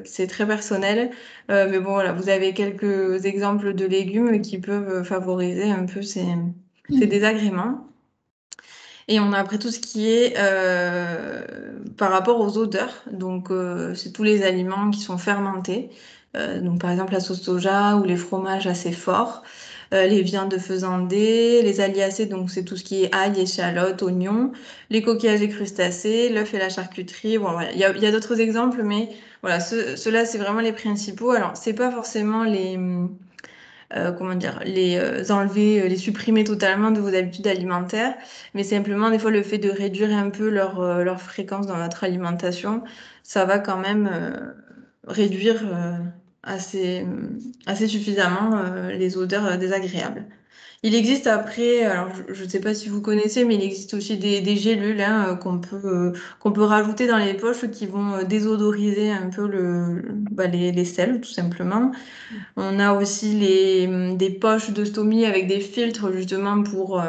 Speaker 7: c'est très personnel. Mais bon, voilà, vous avez quelques exemples de légumes qui peuvent favoriser un peu ces désagréments. Et on a après tout ce qui est par rapport aux odeurs. Donc, c'est tous les aliments qui sont fermentés. Donc, par exemple, la sauce soja ou les fromages assez forts, les viandes faisandées, les aliacés, donc c'est tout ce qui est ail, échalote, oignons, les coquillages et crustacés, l'œuf et la charcuterie. Bon, voilà. Il y a d'autres exemples, mais voilà, ceux-là, c'est vraiment les principaux. Alors, c'est pas forcément comment dire, les enlever, les supprimer totalement de vos habitudes alimentaires, mais simplement des fois le fait de réduire un peu leur fréquence dans votre alimentation, ça va quand même réduire assez suffisamment les odeurs désagréables. Il existe après, alors je ne sais pas si vous connaissez, mais il existe aussi des gélules hein, qu'on peut rajouter dans les poches qui vont désodoriser un peu les selles, tout simplement. On a aussi des poches de stomie avec des filtres justement pour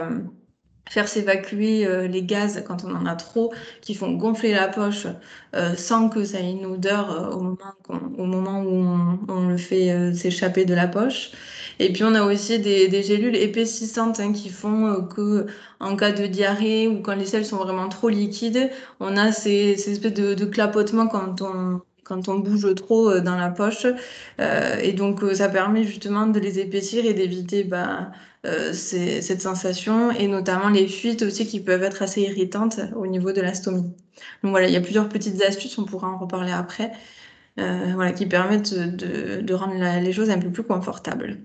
Speaker 7: faire s'évacuer les gaz quand on en a trop, qui font gonfler la poche sans que ça ait une odeur au moment où on le fait s'échapper de la poche. Et puis on a aussi des gélules épaississantes hein, qui font que en cas de diarrhée ou quand les selles sont vraiment trop liquides, on a ces espèces de clapotements quand on bouge trop dans la poche. Et donc ça permet justement de les épaissir et d'éviter cette sensation et notamment les fuites aussi qui peuvent être assez irritantes au niveau de la stomie. Donc voilà, il y a plusieurs petites astuces, on pourra en reparler après, voilà, qui permettent de rendre les choses un peu plus confortables.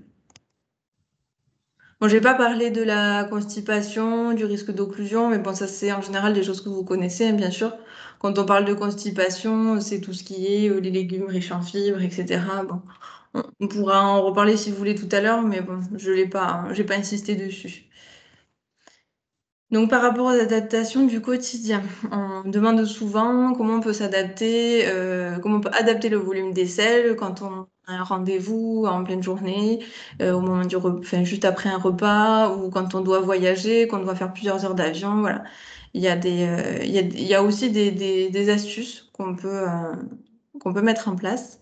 Speaker 7: Bon, je vais pas parler de la constipation, du risque d'occlusion, mais bon, ça c'est en général des choses que vous connaissez, hein, bien sûr. Quand on parle de constipation, c'est tout ce qui est les légumes riches en fibres, etc. Bon, on pourra en reparler si vous voulez tout à l'heure, mais bon, j'ai pas insisté dessus. Donc, par rapport aux adaptations du quotidien, on demande souvent comment on peut s'adapter, comment on peut adapter le volume des selles quand on a un rendez-vous en pleine journée, au moment enfin, juste après un repas, ou quand on doit voyager, qu'on doit faire plusieurs heures d'avion, voilà. Il y a il y a aussi des astuces qu'on peut mettre en place.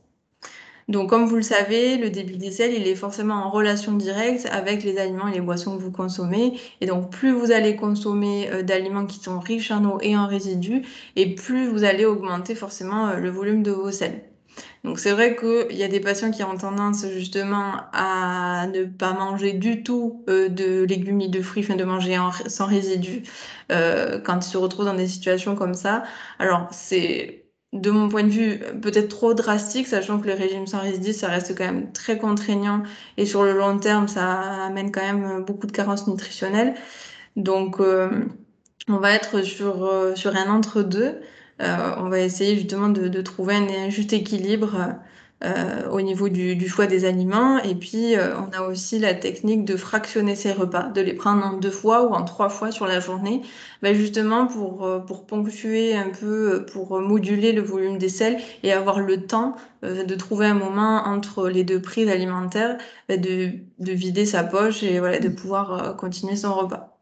Speaker 7: Donc, comme vous le savez, le débit des selles, il est forcément en relation directe avec les aliments et les boissons que vous consommez. Et donc, plus vous allez consommer d'aliments qui sont riches en eau et en résidus, et plus vous allez augmenter forcément le volume de vos selles. Donc, c'est vrai qu'il y a des patients qui ont tendance justement à ne pas manger du tout de légumes ni de fruits, enfin de manger sans résidus quand ils se retrouvent dans des situations comme ça. Alors, c'est de mon point de vue, peut-être trop drastique, sachant que le régime sans résidus, ça reste quand même très contraignant et sur le long terme, ça amène quand même beaucoup de carences nutritionnelles. Donc, on va être sur un entre-deux. On va essayer justement de trouver un juste équilibre au niveau du choix des aliments. Et puis, on a aussi la technique de fractionner ses repas, de les prendre en 2 fois ou en 3 fois sur la journée, justement pour ponctuer un peu, pour moduler le volume des selles et avoir le temps de trouver un moment entre les 2 prises alimentaires, de vider sa poche et voilà, de pouvoir continuer son repas.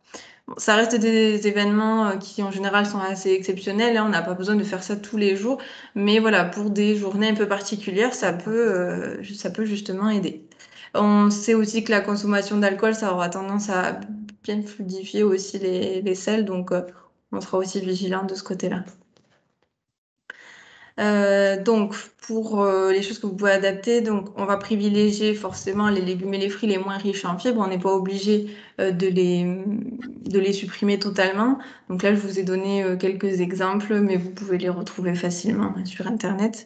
Speaker 7: Bon, ça reste des événements qui en général sont assez exceptionnels, hein, on n'a pas besoin de faire ça tous les jours, mais voilà, pour des journées un peu particulières, ça peut justement aider. On sait aussi que la consommation d'alcool, ça aura tendance à bien fluidifier aussi les selles, donc on sera aussi vigilant de ce côté-là. Donc, pour les choses que vous pouvez adapter, donc on va privilégier forcément les légumes et les fruits les moins riches en fibres. On n'est pas obligé de les supprimer totalement. Donc là, je vous ai donné quelques exemples, mais vous pouvez les retrouver facilement sur Internet.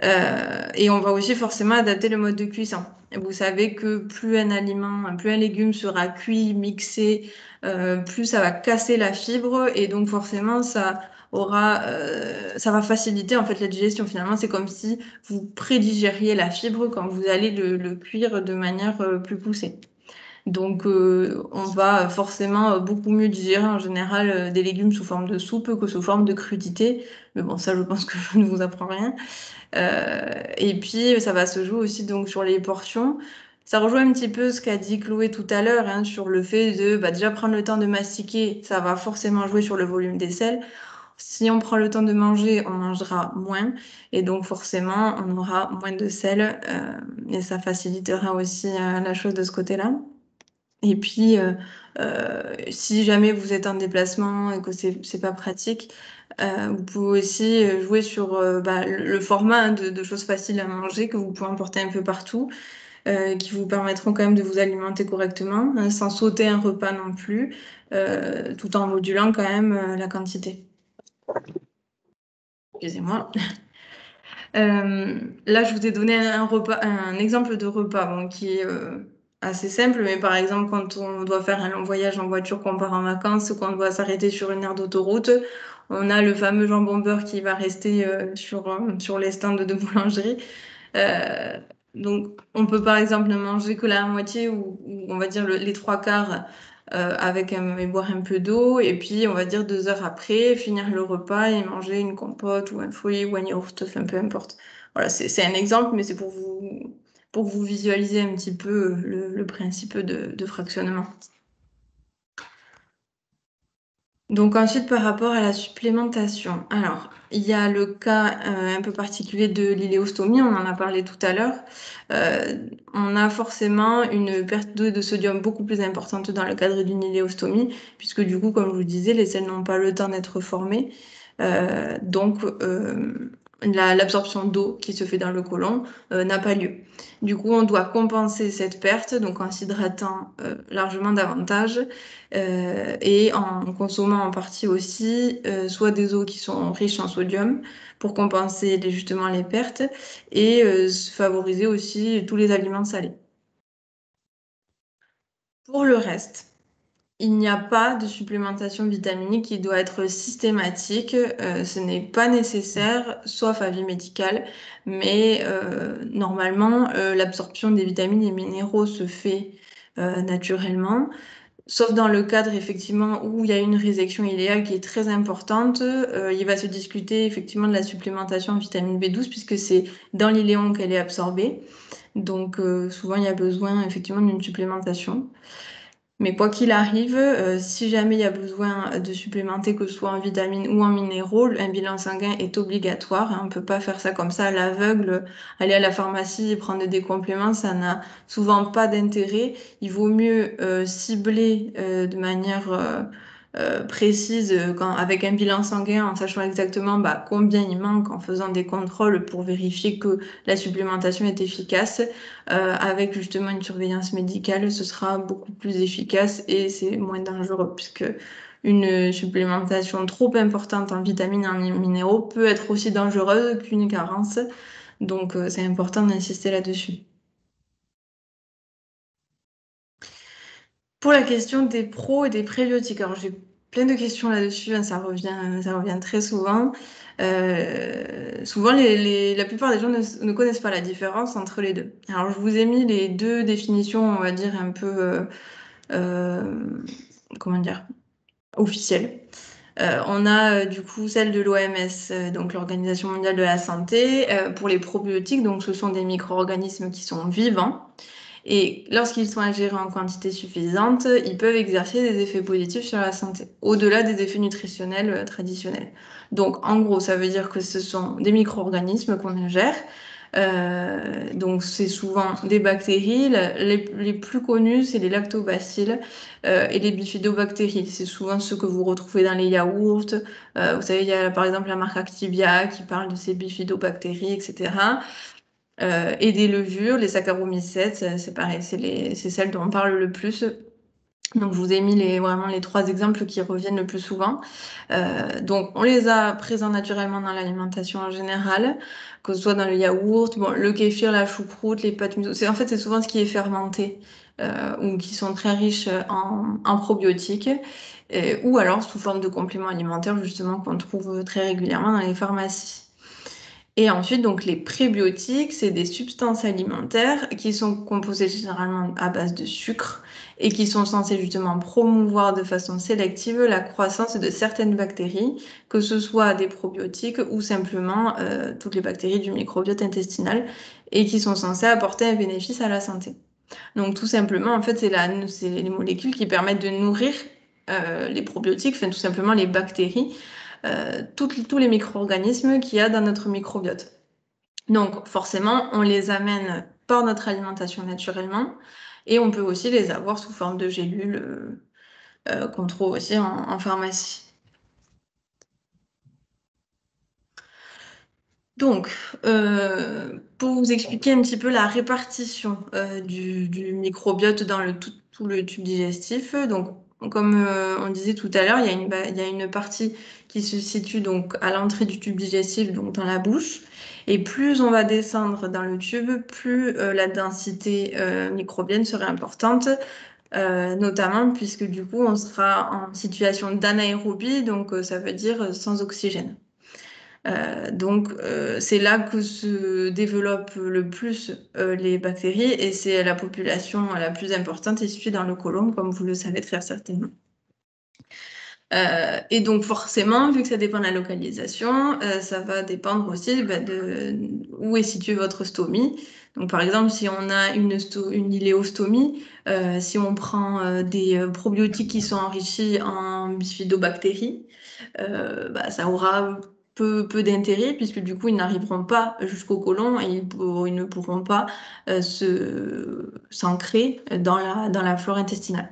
Speaker 7: Et on va aussi forcément adapter le mode de cuisson. Vous savez que plus un légume sera cuit, mixé, plus ça va casser la fibre et donc forcément ça ça va faciliter en fait la digestion. Finalement, c'est comme si vous prédigériez la fibre quand vous allez le cuire de manière plus poussée. Donc, on va forcément beaucoup mieux digérer en général des légumes sous forme de soupe que sous forme de crudité. Mais bon, ça, je pense que je ne vous apprends rien. Et puis, ça va se jouer aussi donc sur les portions. Ça rejoint un petit peu ce qu'a dit Chloé tout à l'heure hein, sur le fait de déjà prendre le temps de mastiquer. Ça va forcément jouer sur le volume des selles. Si on prend le temps de manger, on mangera moins et donc forcément, on aura moins de sel et ça facilitera aussi la chose de ce côté-là. Et puis, si jamais vous êtes en déplacement et que c'est pas pratique, vous pouvez aussi jouer sur le format hein, de choses faciles à manger que vous pouvez emporter un peu partout, qui vous permettront quand même de vous alimenter correctement, hein, sans sauter un repas non plus, tout en modulant quand même la quantité. Excusez-moi. Là, je vous ai donné un exemple de repas bon, qui est assez simple, mais par exemple, quand on doit faire un long voyage en voiture, qu'on part en vacances, qu'on doit s'arrêter sur une aire d'autoroute, on a le fameux jambon beurre qui va rester sur les stands de boulangerie. Donc, on peut par exemple ne manger que la moitié ou on va dire les trois quarts et boire un peu d'eau. Et puis, on va dire 2 heures après, finir le repas et manger une compote ou un fruit ou un yaourt, enfin, peu importe. Voilà, c'est un exemple, mais c'est pour que vous visualisiez un petit peu le principe de fractionnement. Donc ensuite, par rapport à la supplémentation, alors il y a le cas un peu particulier de l'iléostomie, on en a parlé tout à l'heure. On a forcément une perte de sodium beaucoup plus importante dans le cadre d'une iléostomie, puisque du coup, comme je vous disais, les selles n'ont pas le temps d'être formées. Donc l'absorption d'eau qui se fait dans le côlon n'a pas lieu. Du coup, on doit compenser cette perte, donc en s'hydratant largement davantage et en consommant en partie aussi soit des eaux qui sont riches en sodium pour compenser justement les pertes et favoriser aussi tous les aliments salés. Pour le reste, il n'y a pas de supplémentation vitaminique qui doit être systématique. Ce n'est pas nécessaire, sauf avis médical. Mais normalement, l'absorption des vitamines et minéraux se fait naturellement. Sauf dans le cadre effectivement où il y a une résection iléale qui est très importante, il va se discuter effectivement de la supplémentation en vitamine B12 puisque c'est dans l'iléon qu'elle est absorbée. Donc souvent il y a besoin effectivement d'une supplémentation. Mais quoi qu'il arrive, si jamais il y a besoin de supplémenter, que ce soit en vitamines ou en minéraux, un bilan sanguin est obligatoire. Hein. On ne peut pas faire ça comme ça à l'aveugle, aller à la pharmacie et prendre des compléments, ça n'a souvent pas d'intérêt. Il vaut mieux cibler de manière précise avec un bilan sanguin en sachant exactement combien il manque en faisant des contrôles pour vérifier que la supplémentation est efficace. Avec justement une surveillance médicale, ce sera beaucoup plus efficace et c'est moins dangereux puisque une supplémentation trop importante en vitamines et en minéraux peut être aussi dangereuse qu'une carence. Donc, c'est important d'insister là-dessus. Pour la question des pros et des prébiotiques, alors j'ai plein de questions là-dessus, hein, ça revient très souvent. Souvent, la plupart des gens ne connaissent pas la différence entre les deux. Alors, je vous ai mis les deux définitions, on va dire, un peu, comment dire, officielles. On a du coup celle de l'OMS, donc l'Organisation mondiale de la santé, pour les probiotiques, donc ce sont des micro-organismes qui sont vivants. Et lorsqu'ils sont ingérés en quantité suffisante, ils peuvent exercer des effets positifs sur la santé, au-delà des effets nutritionnels traditionnels. Donc, en gros, ça veut dire que ce sont des micro-organismes qu'on ingère. Donc, c'est souvent des bactéries. Les plus connus, c'est les lactobacilles et les bifidobactéries. C'est souvent ceux que vous retrouvez dans les yaourts. Vous savez, il y a par exemple la marque Activia qui parle de ces bifidobactéries, etc. Et des levures, les Saccharomycètes, c'est pareil, c'est celles dont on parle le plus. Donc, je vous ai mis vraiment les 3 exemples qui reviennent le plus souvent. Donc, on les a présents naturellement dans l'alimentation en général, que ce soit dans le yaourt, le kéfir, la choucroute, les pâtes miso. En fait, c'est souvent ce qui est fermenté ou qui sont très riches en probiotiques. ou alors sous forme de compléments alimentaires, justement, qu'on trouve très régulièrement dans les pharmacies. Et ensuite, donc, les prébiotiques, c'est des substances alimentaires qui sont composées généralement à base de sucre et qui sont censées justement promouvoir de façon sélective la croissance de certaines bactéries, que ce soit des probiotiques ou simplement toutes les bactéries du microbiote intestinal, et qui sont censées apporter un bénéfice à la santé. Donc tout simplement, en fait, c'est les molécules qui permettent de nourrir les probiotiques, enfin tout simplement les bactéries, tous les micro-organismes qu'il y a dans notre microbiote. Donc forcément, on les amène par notre alimentation naturellement et on peut aussi les avoir sous forme de gélules qu'on trouve aussi en pharmacie. Donc, pour vous expliquer un petit peu la répartition du microbiote dans tout le tube digestif, donc comme on disait tout à l'heure, il y a une partie qui se situe donc à l'entrée du tube digestif, donc dans la bouche. Et plus on va descendre dans le tube, plus la densité microbienne sera importante, notamment puisque du coup on sera en situation d'anaérobie, donc ça veut dire sans oxygène. Donc, c'est là que se développent le plus les bactéries et c'est la population la plus importante est située dans le côlon, comme vous le savez très certainement. Et donc, forcément, vu que ça dépend de la localisation, ça va dépendre aussi de où est située votre stomie. Donc, par exemple, si on a une iléostomie, si on prend des probiotiques qui sont enrichis en bifidobactéries, ça aura peu d'intérêt puisque du coup ils n'arriveront pas jusqu'au côlon et ils ne pourront pas s'ancrer dans la flore intestinale.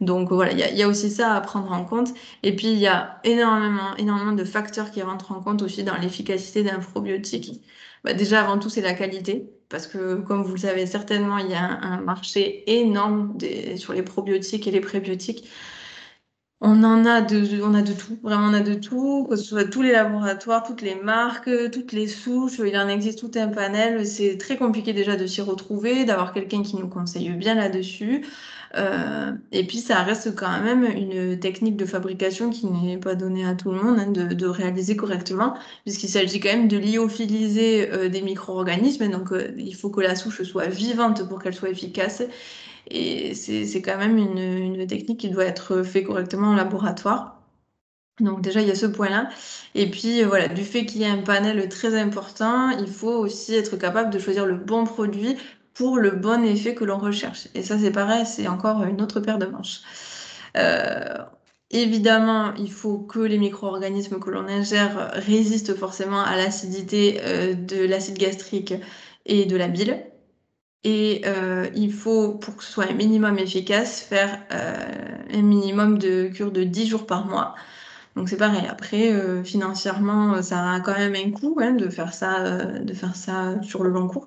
Speaker 7: Donc voilà, il y a aussi ça à prendre en compte. Et puis il y a énormément de facteurs qui rentrent en compte aussi dans l'efficacité d'un probiotique. Déjà avant tout c'est la qualité parce que comme vous le savez certainement il y a un marché énorme sur les probiotiques et les prébiotiques. On a de tout, vraiment on a de tout, que ce soit tous les laboratoires, toutes les marques, toutes les souches, il en existe tout un panel. C'est très compliqué déjà de s'y retrouver, d'avoir quelqu'un qui nous conseille bien là-dessus. Et puis ça reste quand même une technique de fabrication qui n'est pas donnée à tout le monde hein, de réaliser correctement, puisqu'il s'agit quand même de lyophiliser des micro-organismes. Donc il faut que la souche soit vivante pour qu'elle soit efficace. Et c'est quand même une technique qui doit être faite correctement en laboratoire. Donc déjà, il y a ce point-là. Et puis voilà, du fait qu'il y a un panel très important, il faut aussi être capable de choisir le bon produit pour le bon effet que l'on recherche. Et ça, c'est pareil, c'est encore une autre paire de manches. Évidemment, il faut que les micro-organismes que l'on ingère résistent forcément à l'acidité de l'acide gastrique et de la bile. Et il faut, pour que ce soit un minimum efficace, faire un minimum de cure de 10 jours par mois. Donc c'est pareil. Après, financièrement, ça a quand même un coût hein, de faire ça sur le long cours.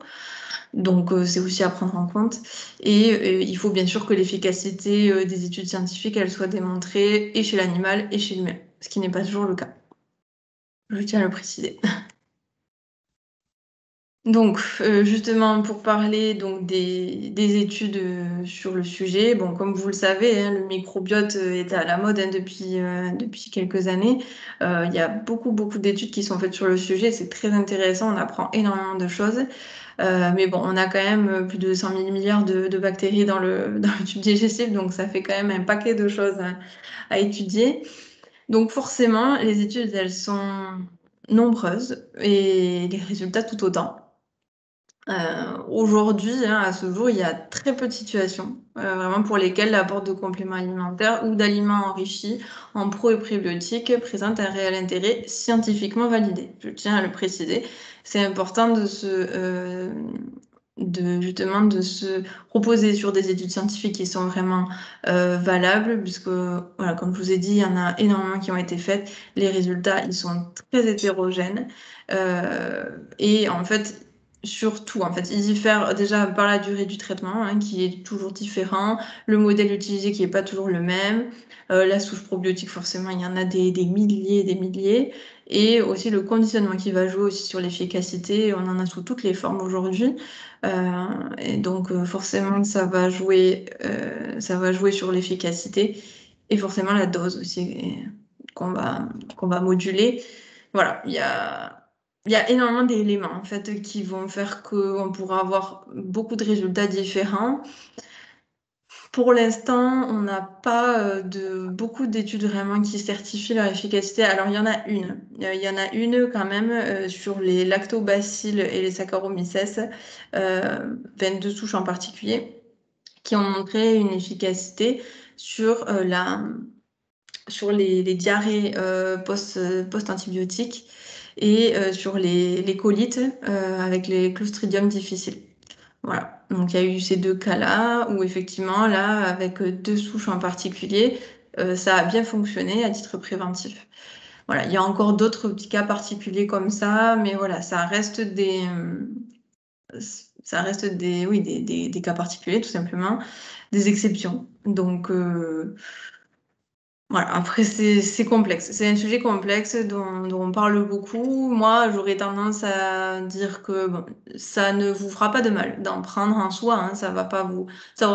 Speaker 7: Donc c'est aussi à prendre en compte. Et il faut bien sûr que l'efficacité des études scientifiques, elle soit démontrée et chez l'animal et chez l'humain, ce qui n'est pas toujours le cas. Je tiens à le préciser. Donc, justement, pour parler donc, des études sur le sujet, bon, comme vous le savez, hein, le microbiote est à la mode hein, depuis quelques années. Il y a beaucoup d'études qui sont faites sur le sujet. C'est très intéressant, on apprend énormément de choses. Mais bon, on a quand même plus de 100 000 milliards de bactéries dans le tube digestif, donc ça fait quand même un paquet de choses à étudier. Donc forcément, les études, elles sont nombreuses et les résultats tout autant. Aujourd'hui, hein, à ce jour, il y a très peu de situations vraiment pour lesquelles l'apport de compléments alimentaires ou d'aliments enrichis en pro et prébiotiques présente un réel intérêt scientifiquement validé. Je tiens à le préciser. C'est important justement de se reposer sur des études scientifiques qui sont vraiment valables, puisque voilà, comme je vous ai dit, il y en a énormément qui ont été faites. Les résultats, ils sont très hétérogènes et en fait surtout, en fait, ils diffèrent déjà par la durée du traitement, hein, qui est toujours différent, le modèle utilisé qui n'est pas toujours le même, la souche probiotique, forcément, il y en a des milliers et des milliers, et aussi le conditionnement qui va jouer aussi sur l'efficacité, on en a sous toutes les formes aujourd'hui, et donc forcément, ça va jouer sur l'efficacité, et forcément la dose aussi qu'on va moduler. Voilà, il y a énormément d'éléments en fait qui vont faire qu'on pourra avoir beaucoup de résultats différents. Pour l'instant, on n'a pas beaucoup d'études vraiment qui certifient leur efficacité. Alors, il y en a une. Il y en a une quand même sur les lactobacilles et les Saccharomyces, 22 souches en particulier, qui ont montré une efficacité sur les diarrhées post-antibiotiques et sur les colites avec les Clostridium difficiles. Voilà, donc il y a eu ces deux cas-là où effectivement, là, avec 2 souches en particulier, ça a bien fonctionné à titre préventif. Voilà, il y a encore d'autres petits cas particuliers comme ça, mais voilà, ça reste des cas particuliers, tout simplement, des exceptions. Donc, voilà, après, c'est complexe. C'est un sujet complexe dont on parle beaucoup. Moi, j'aurais tendance à dire que bon, ça ne vous fera pas de mal d'en prendre en soi. Hein, ça aura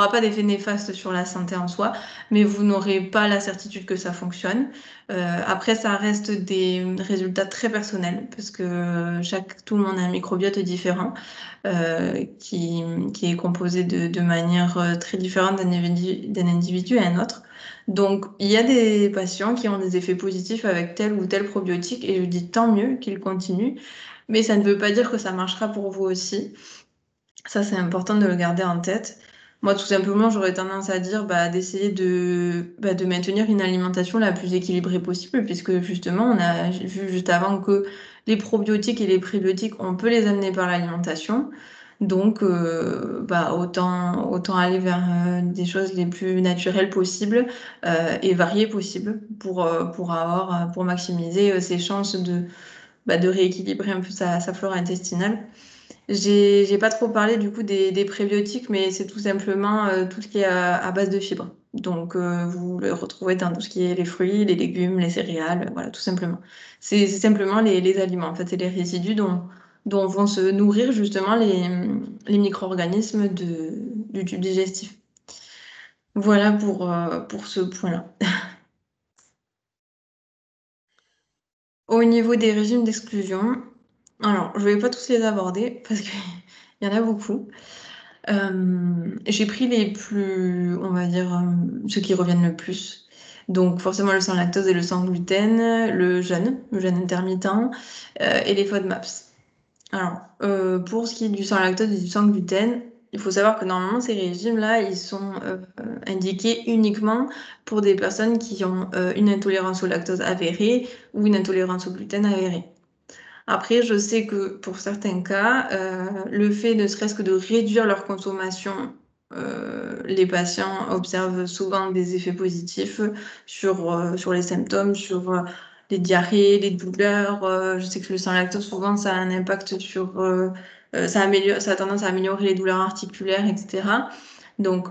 Speaker 7: pas d'effet néfaste sur la santé en soi, mais vous n'aurez pas la certitude que ça fonctionne. Après, ça reste des résultats très personnels parce que tout le monde a un microbiote différent qui est composé de manière très différente d'un individu à un autre. Donc, il y a des patients qui ont des effets positifs avec tel ou tel probiotique et je dis tant mieux qu'ils continuent, mais ça ne veut pas dire que ça marchera pour vous aussi. Ça, c'est important de le garder en tête. Moi, tout simplement, j'aurais tendance à dire d'essayer de maintenir une alimentation la plus équilibrée possible, puisque justement, on a vu juste avant que les probiotiques et les prébiotiques, on peut les amener par l'alimentation. Donc, autant aller vers des choses les plus naturelles possibles et variées possibles pour maximiser ses chances de rééquilibrer un peu sa flore intestinale. J'ai pas trop parlé du coup des prébiotiques, mais c'est tout simplement tout ce qui est à base de fibres. Donc, vous le retrouvez dans tout ce qui est les fruits, les légumes, les céréales, voilà, tout simplement. C'est simplement les aliments, en fait, et les résidus dont vont se nourrir justement les micro-organismes du tube digestif. Voilà pour ce point-là. Au niveau des régimes d'exclusion, alors, je ne vais pas tous les aborder parce qu'il y en a beaucoup. J'ai pris les plus, on va dire, ceux qui reviennent le plus. Donc forcément le sans lactose et le sans gluten, le jeûne intermittent et les FODMAPs. Alors, pour ce qui est du sans lactose et du sans gluten, il faut savoir que normalement ces régimes-là, ils sont indiqués uniquement pour des personnes qui ont une intolérance au lactose avérée ou une intolérance au gluten avérée. Après, je sais que pour certains cas, le fait ne serait-ce que de réduire leur consommation, les patients observent souvent des effets positifs sur les symptômes, sur les diarrhées, les douleurs. Je sais que le sans lactose, souvent, ça a un impact sur... ça a tendance à améliorer les douleurs articulaires, etc. Donc,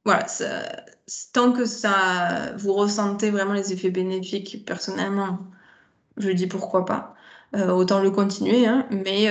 Speaker 7: voilà, tant que vous ressentez vraiment les effets bénéfiques, personnellement, je dis pourquoi pas. Autant le continuer, hein, mais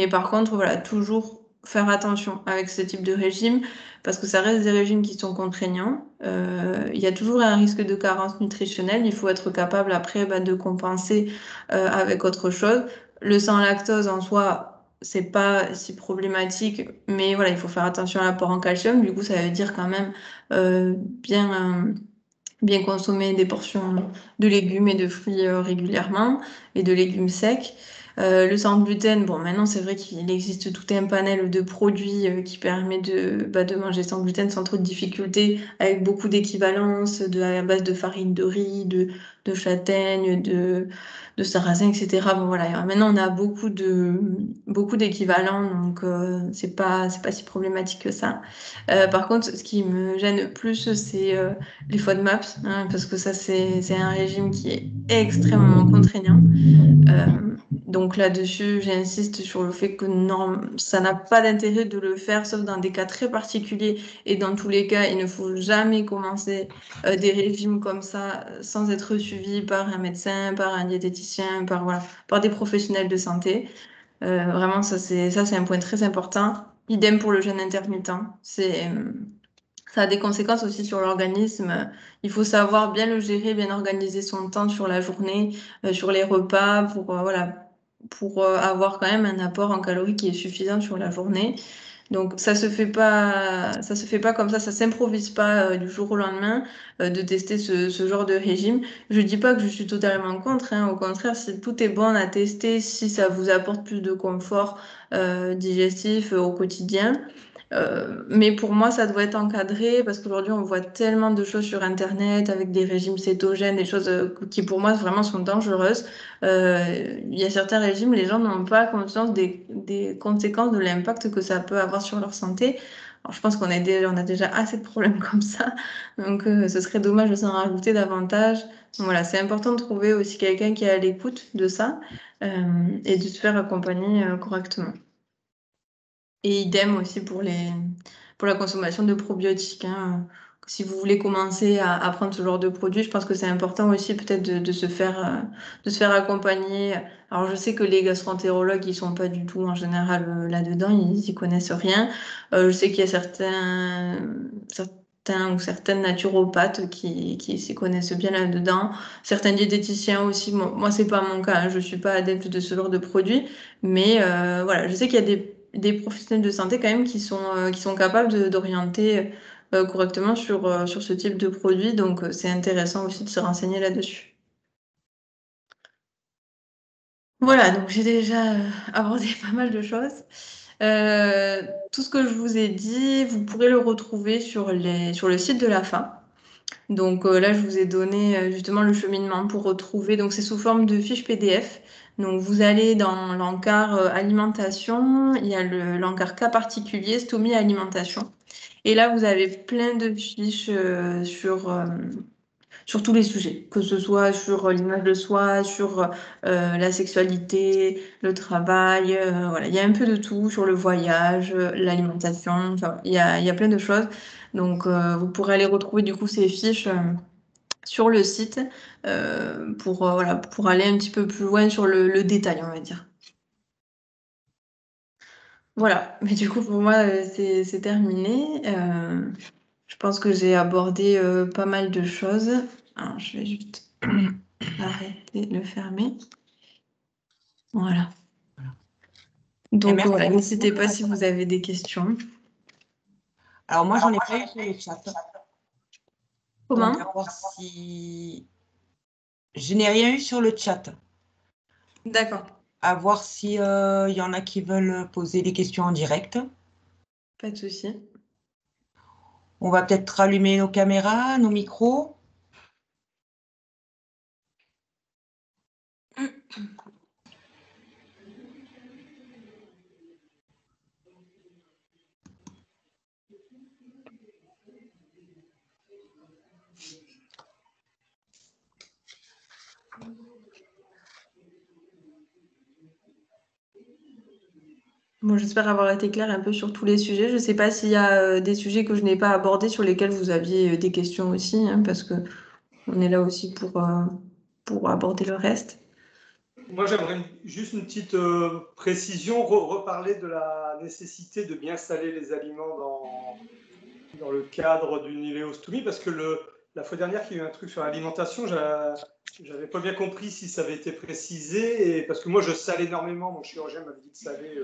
Speaker 7: par contre, voilà, toujours faire attention avec ce type de régime, parce que ça reste des régimes qui sont contraignants. Il y a toujours un risque de carence nutritionnelle. Il faut être capable après de compenser avec autre chose. Le sans lactose en soi, c'est pas si problématique, mais voilà, il faut faire attention à l'apport en calcium. Du coup, ça veut dire quand même bien consommer des portions de légumes et de fruits régulièrement et de légumes secs. Le sans gluten, bon, maintenant c'est vrai qu'il existe tout un panel de produits qui permet de manger sans gluten sans trop de difficultés, avec beaucoup d'équivalences à base de farine de riz, de châtaigne, de sarrasin, etc. Bon, voilà. Maintenant on a beaucoup d'équivalents, donc c'est pas si problématique que ça. Par contre, ce qui me gêne le plus, c'est les FODMAPs, hein, parce que ça, c'est un régime qui est extrêmement contraignant. Donc là-dessus, j'insiste sur le fait que non, ça n'a pas d'intérêt de le faire, sauf dans des cas très particuliers. Et dans tous les cas, il ne faut jamais commencer des régimes comme ça sans être suivi par un médecin, par un diététicien, par des professionnels de santé. Vraiment, ça c'est un point très important. Idem pour le jeûne intermittent. ça a des conséquences aussi sur l'organisme. Il faut savoir bien le gérer, bien organiser son temps sur la journée, sur les repas, pour avoir quand même un apport en calories qui est suffisant sur la journée. Donc ça se fait pas comme ça s'improvise pas du jour au lendemain de tester ce genre de régime. Je dis pas que je suis totalement contre, hein, au contraire, si tout est bon à tester, si ça vous apporte plus de confort digestif au quotidien. Mais pour moi, ça doit être encadré parce qu'aujourd'hui, on voit tellement de choses sur Internet avec des régimes cétogènes, des choses qui pour moi vraiment sont dangereuses. Il y a certains régimes, les gens n'ont pas conscience des conséquences, de l'impact que ça peut avoir sur leur santé. Alors, je pense on a déjà assez de problèmes comme ça, donc ce serait dommage de s'en rajouter davantage. Donc, voilà, c'est important de trouver aussi quelqu'un qui est à l'écoute de ça et de se faire accompagner correctement. Et idem aussi pour la consommation de probiotiques, hein. Si vous voulez commencer à prendre ce genre de produit, je pense que c'est important aussi peut-être de se faire accompagner. Alors je sais que les gastro-entérologues, ils sont pas du tout en général là-dedans, ils y connaissent rien. Je sais qu'il y a certains ou certaines naturopathes qui s'y connaissent bien là-dedans. Certains diététiciens aussi. Moi, c'est pas mon cas, hein, je suis pas adepte de ce genre de produit, mais voilà, je sais qu'il y a des professionnels de santé quand même qui sont capables d'orienter correctement sur ce type de produit. Donc, c'est intéressant aussi de se renseigner là-dessus. Voilà, donc j'ai déjà abordé pas mal de choses. Tout ce que je vous ai dit, vous pourrez le retrouver sur le site de l'AFA. Donc là, je vous ai donné justement le cheminement pour retrouver. Donc, c'est sous forme de fiche PDF. Donc, vous allez dans l'encart alimentation. Il y a l'encart cas particulier, stomie alimentation. Et là, vous avez plein de fiches sur tous les sujets, que ce soit sur l'image de soi, sur la sexualité, le travail. Voilà, il y a un peu de tout sur le voyage, l'alimentation. Enfin, il y a plein de choses. Donc, vous pourrez aller retrouver du coup ces fiches sur le site pour aller un petit peu plus loin sur le détail, on va dire. Voilà, mais du coup, pour moi, c'est terminé. Je pense que j'ai abordé pas mal de choses. Alors, je vais juste arrêter de le fermer. Voilà. Donc, voilà, n'hésitez pas si vous avez des questions.
Speaker 4: Alors, moi, j'en ai pas eu sur le chat.
Speaker 7: Comment?
Speaker 4: Donc, à voir si... Je n'ai rien eu sur le chat.
Speaker 7: D'accord.
Speaker 4: À voir s'il y en a qui veulent poser des questions en direct.
Speaker 7: Pas de souci.
Speaker 4: On va peut-être rallumer nos caméras, nos micros.
Speaker 7: Bon, j'espère avoir été claire un peu sur tous les sujets. Je ne sais pas s'il y a des sujets que je n'ai pas abordés sur lesquels vous aviez des questions aussi, hein, parce que on est là aussi pour aborder le reste.
Speaker 6: Moi, j'aimerais juste une petite précision, reparler de la nécessité de bien saler les aliments dans le cadre d'une iléostomie, parce que la fois dernière qu'il y a eu un truc sur l'alimentation, j'avais pas bien compris si ça avait été précisé, et parce que moi je sale énormément, mon chirurgien m'avait dit de saler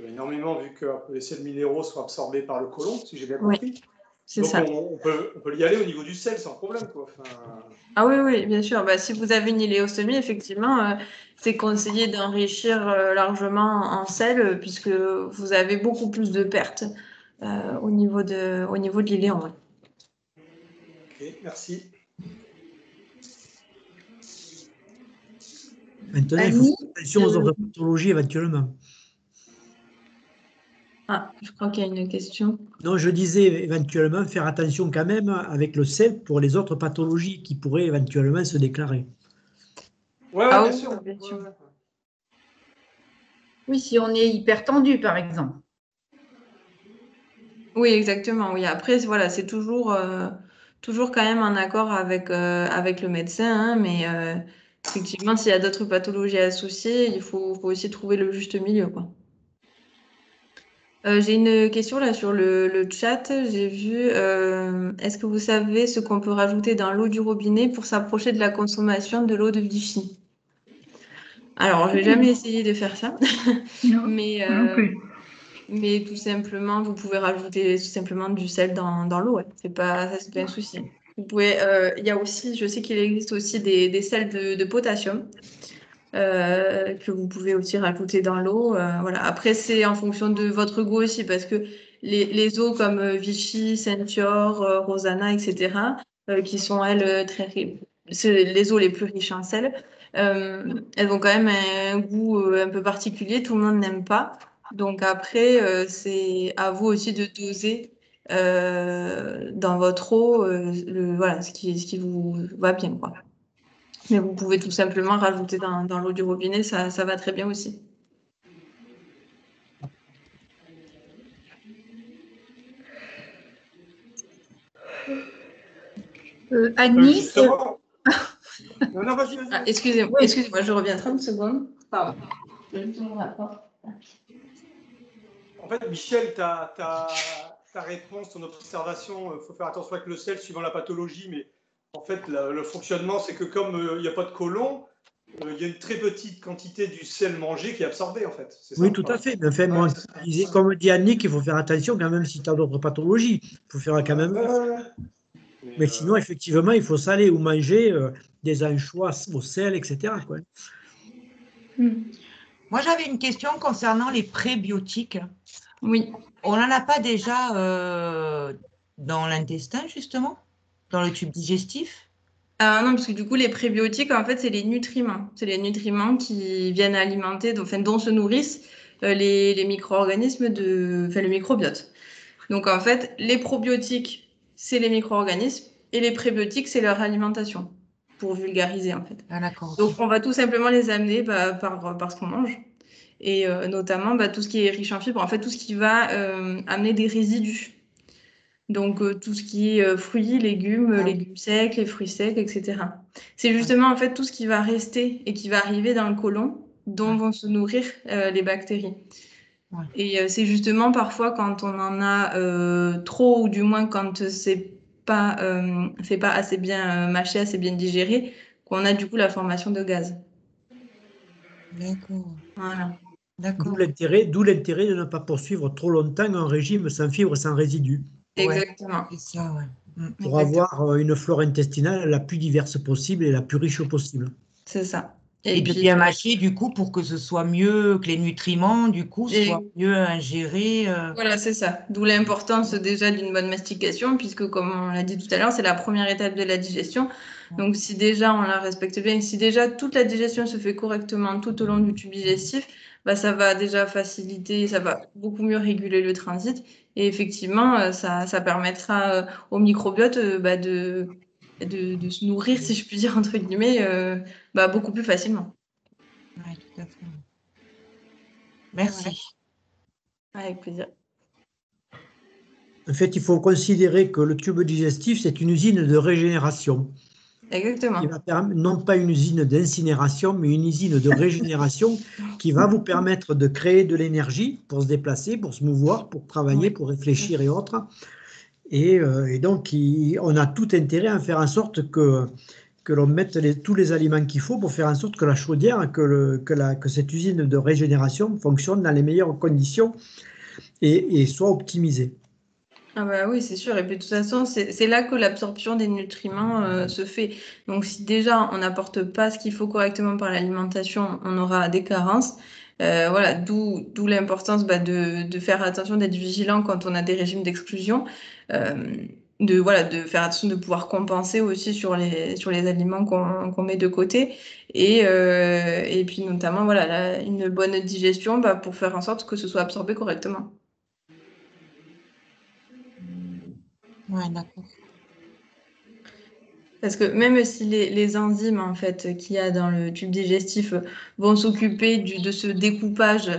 Speaker 6: énormément vu que les sels minéraux sont absorbés par le côlon, si j'ai bien compris.
Speaker 7: Oui, c'est
Speaker 6: donc
Speaker 7: ça.
Speaker 6: On peut y aller au niveau du sel sans problème, quoi. Enfin...
Speaker 7: Ah oui, oui, bien sûr. Bah, si vous avez une iléostomie, effectivement, c'est conseillé d'enrichir largement en sel puisque vous avez beaucoup plus de pertes au niveau de l'iléon. Ouais.
Speaker 6: Ok, merci.
Speaker 3: Maintenant, il faut faire attention aux autres pathologies éventuellement.
Speaker 7: Ah, je crois qu'il y a une question.
Speaker 3: Non, je disais éventuellement faire attention quand même avec le sel pour les autres pathologies qui pourraient éventuellement se déclarer.
Speaker 6: Ouais,
Speaker 7: Ah
Speaker 6: bien
Speaker 7: oui,
Speaker 6: sûr.
Speaker 7: bien sûr.
Speaker 5: Oui, si on est hyper tendu, par exemple.
Speaker 7: Oui, exactement. Oui. Après, voilà, c'est toujours quand même en accord avec le médecin, hein, mais effectivement, s'il y a d'autres pathologies associées, il faut aussi trouver le juste milieu, quoi. J'ai une question là sur le chat. J'ai vu, est-ce que vous savez ce qu'on peut rajouter dans l'eau du robinet pour s'approcher de la consommation de l'eau de Vichy? Alors, je n'ai jamais essayé de faire ça,
Speaker 5: Non,
Speaker 7: mais,
Speaker 5: non plus.
Speaker 7: mais tout simplement, vous pouvez rajouter tout simplement du sel dans l'eau. Ouais. C'est pas un souci. Vous pouvez, il y a aussi, je sais qu'il existe aussi des sels de potassium. Que vous pouvez aussi rajouter dans l'eau. Voilà. Après, c'est en fonction de votre goût aussi, parce que les eaux comme Vichy, Saint-Thior, Rosanna, etc., qui sont, elles, c'est les eaux les plus riches en sel, elles ont quand même un goût un peu particulier, tout le monde n'aime pas. Donc après, c'est à vous aussi de doser dans votre eau voilà, ce qui vous va bien, quoi. Mais vous pouvez tout simplement rajouter dans l'eau du robinet, ça va très bien aussi.
Speaker 5: Annie,
Speaker 6: Justement. Non, vas-y.
Speaker 7: Ah, excusez-moi, je reviens 30 secondes. Pardon.
Speaker 6: En fait, Michel, ta réponse, ton observation, il faut faire attention avec le sel suivant la pathologie, mais en fait, le fonctionnement, c'est que comme il n'y a pas de côlon, il y a une très petite quantité du sel mangé qui est absorbé, en fait.
Speaker 3: Oui, tout à fait. Mais enfin, moi, comme dit Annick, il faut faire attention quand même si tu as d'autres pathologies. Il faut faire quand même. Mais sinon, effectivement, il faut saler ou manger des anchois au sel, etc. quoi.
Speaker 4: Moi, j'avais une question concernant les prébiotiques.
Speaker 7: Oui.
Speaker 4: On n'en a pas déjà dans l'intestin, justement, dans le tube digestif?
Speaker 7: Non, parce que du coup, les prébiotiques, en fait, c'est les nutriments. C'est les nutriments qui viennent alimenter, dont se nourrissent les micro-organismes, le microbiote. Donc, en fait, les probiotiques, c'est les micro-organismes, et les prébiotiques, c'est leur alimentation, pour vulgariser, en fait.
Speaker 4: Ah, d'accord.
Speaker 7: Donc, on va tout simplement les amener par ce qu'on mange. Et notamment, tout ce qui est riche en fibres, en fait, tout ce qui va amener des résidus. Donc, tout ce qui est fruits, légumes, légumes secs, les fruits secs, etc. C'est justement, en fait, tout ce qui va rester et qui va arriver dans le côlon dont vont se nourrir les bactéries.
Speaker 4: Ouais.
Speaker 7: Et c'est justement parfois quand on en a trop, ou du moins quand c'est pas assez bien mâché, assez bien digéré, qu'on a du coup la formation de gaz.
Speaker 4: D'accord.
Speaker 7: Voilà.
Speaker 3: D'où l'intérêt de ne pas poursuivre trop longtemps un régime sans fibres et sans résidus.
Speaker 7: Exactement.
Speaker 4: Ouais, c'est ça, ouais.
Speaker 3: Pour avoir une flore intestinale la plus diverse possible et la plus riche possible.
Speaker 7: C'est ça.
Speaker 4: Et
Speaker 7: puis,
Speaker 4: de bien mâcher, du coup, pour que ce soit mieux, que les nutriments, du coup, soient mieux ingérés.
Speaker 7: Voilà, c'est ça. D'où l'importance déjà d'une bonne mastication, puisque comme on l'a dit tout à l'heure, c'est la première étape de la digestion. Donc si déjà on la respecte bien, si déjà toute la digestion se fait correctement tout au long du tube digestif, ça va déjà faciliter, ça va beaucoup mieux réguler le transit. Et effectivement, ça permettra au microbiote de se nourrir, si je puis dire, entre guillemets, beaucoup plus facilement.
Speaker 4: Oui, tout à fait. Merci.
Speaker 7: Voilà. Avec plaisir.
Speaker 3: En fait, il faut considérer que le tube digestif, c'est une usine de régénération.
Speaker 7: Exactement.
Speaker 3: Non pas une usine d'incinération, mais une usine de régénération qui va vous permettre de créer de l'énergie pour se déplacer, pour se mouvoir, pour travailler, pour réfléchir et autres. Et donc, on a tout intérêt à faire en sorte que l'on mette tous les aliments qu'il faut pour faire en sorte que la chaudière, que cette usine de régénération fonctionne dans les meilleures conditions et soit optimisée.
Speaker 7: Ah oui, c'est sûr. Et puis de toute façon, c'est là que l'absorption des nutriments se fait. Donc si déjà on n'apporte pas ce qu'il faut correctement par l'alimentation, on aura des carences. Voilà, d'où l'importance de faire attention, d'être vigilant quand on a des régimes d'exclusion. De faire attention de pouvoir compenser aussi sur les aliments qu'on met de côté. Et puis notamment, une bonne digestion pour faire en sorte que ce soit absorbé correctement.
Speaker 4: Ouais, d'accord.
Speaker 7: Parce que même si les enzymes en fait qu'il y a dans le tube digestif vont s'occuper de ce découpage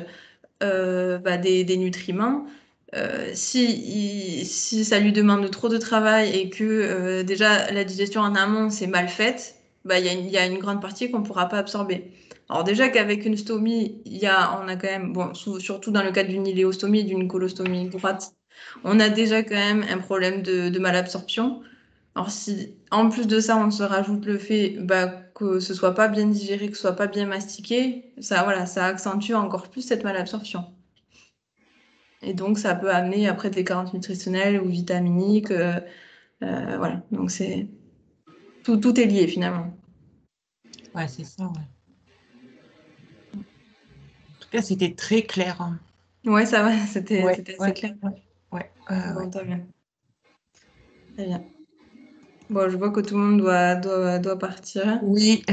Speaker 7: des nutriments, si ça lui demande trop de travail et que déjà la digestion en amont c'est mal faite, il y a une grande partie qu'on ne pourra pas absorber. Alors déjà qu'avec une stomie, on a quand même, bon, surtout dans le cas d'une iléostomie, d'une colostomie droite, on a déjà quand même un problème de malabsorption. Alors si en plus de ça, on se rajoute le fait que ce soit pas bien digéré, que ce soit pas bien mastiqué, ça, voilà, ça accentue encore plus cette malabsorption. Et donc ça peut amener après des carences nutritionnelles ou vitaminiques. Voilà, donc c'est tout est lié finalement.
Speaker 4: Ouais, c'est ça, ouais. En tout cas, c'était très clair. Hein.
Speaker 7: Ouais, ça va, c'était
Speaker 4: Ouais,
Speaker 7: assez
Speaker 4: ouais,
Speaker 7: clair.
Speaker 4: ouais,
Speaker 7: Bon, très bien. Très bien. Bon, je vois que tout le monde doit partir.
Speaker 4: Oui,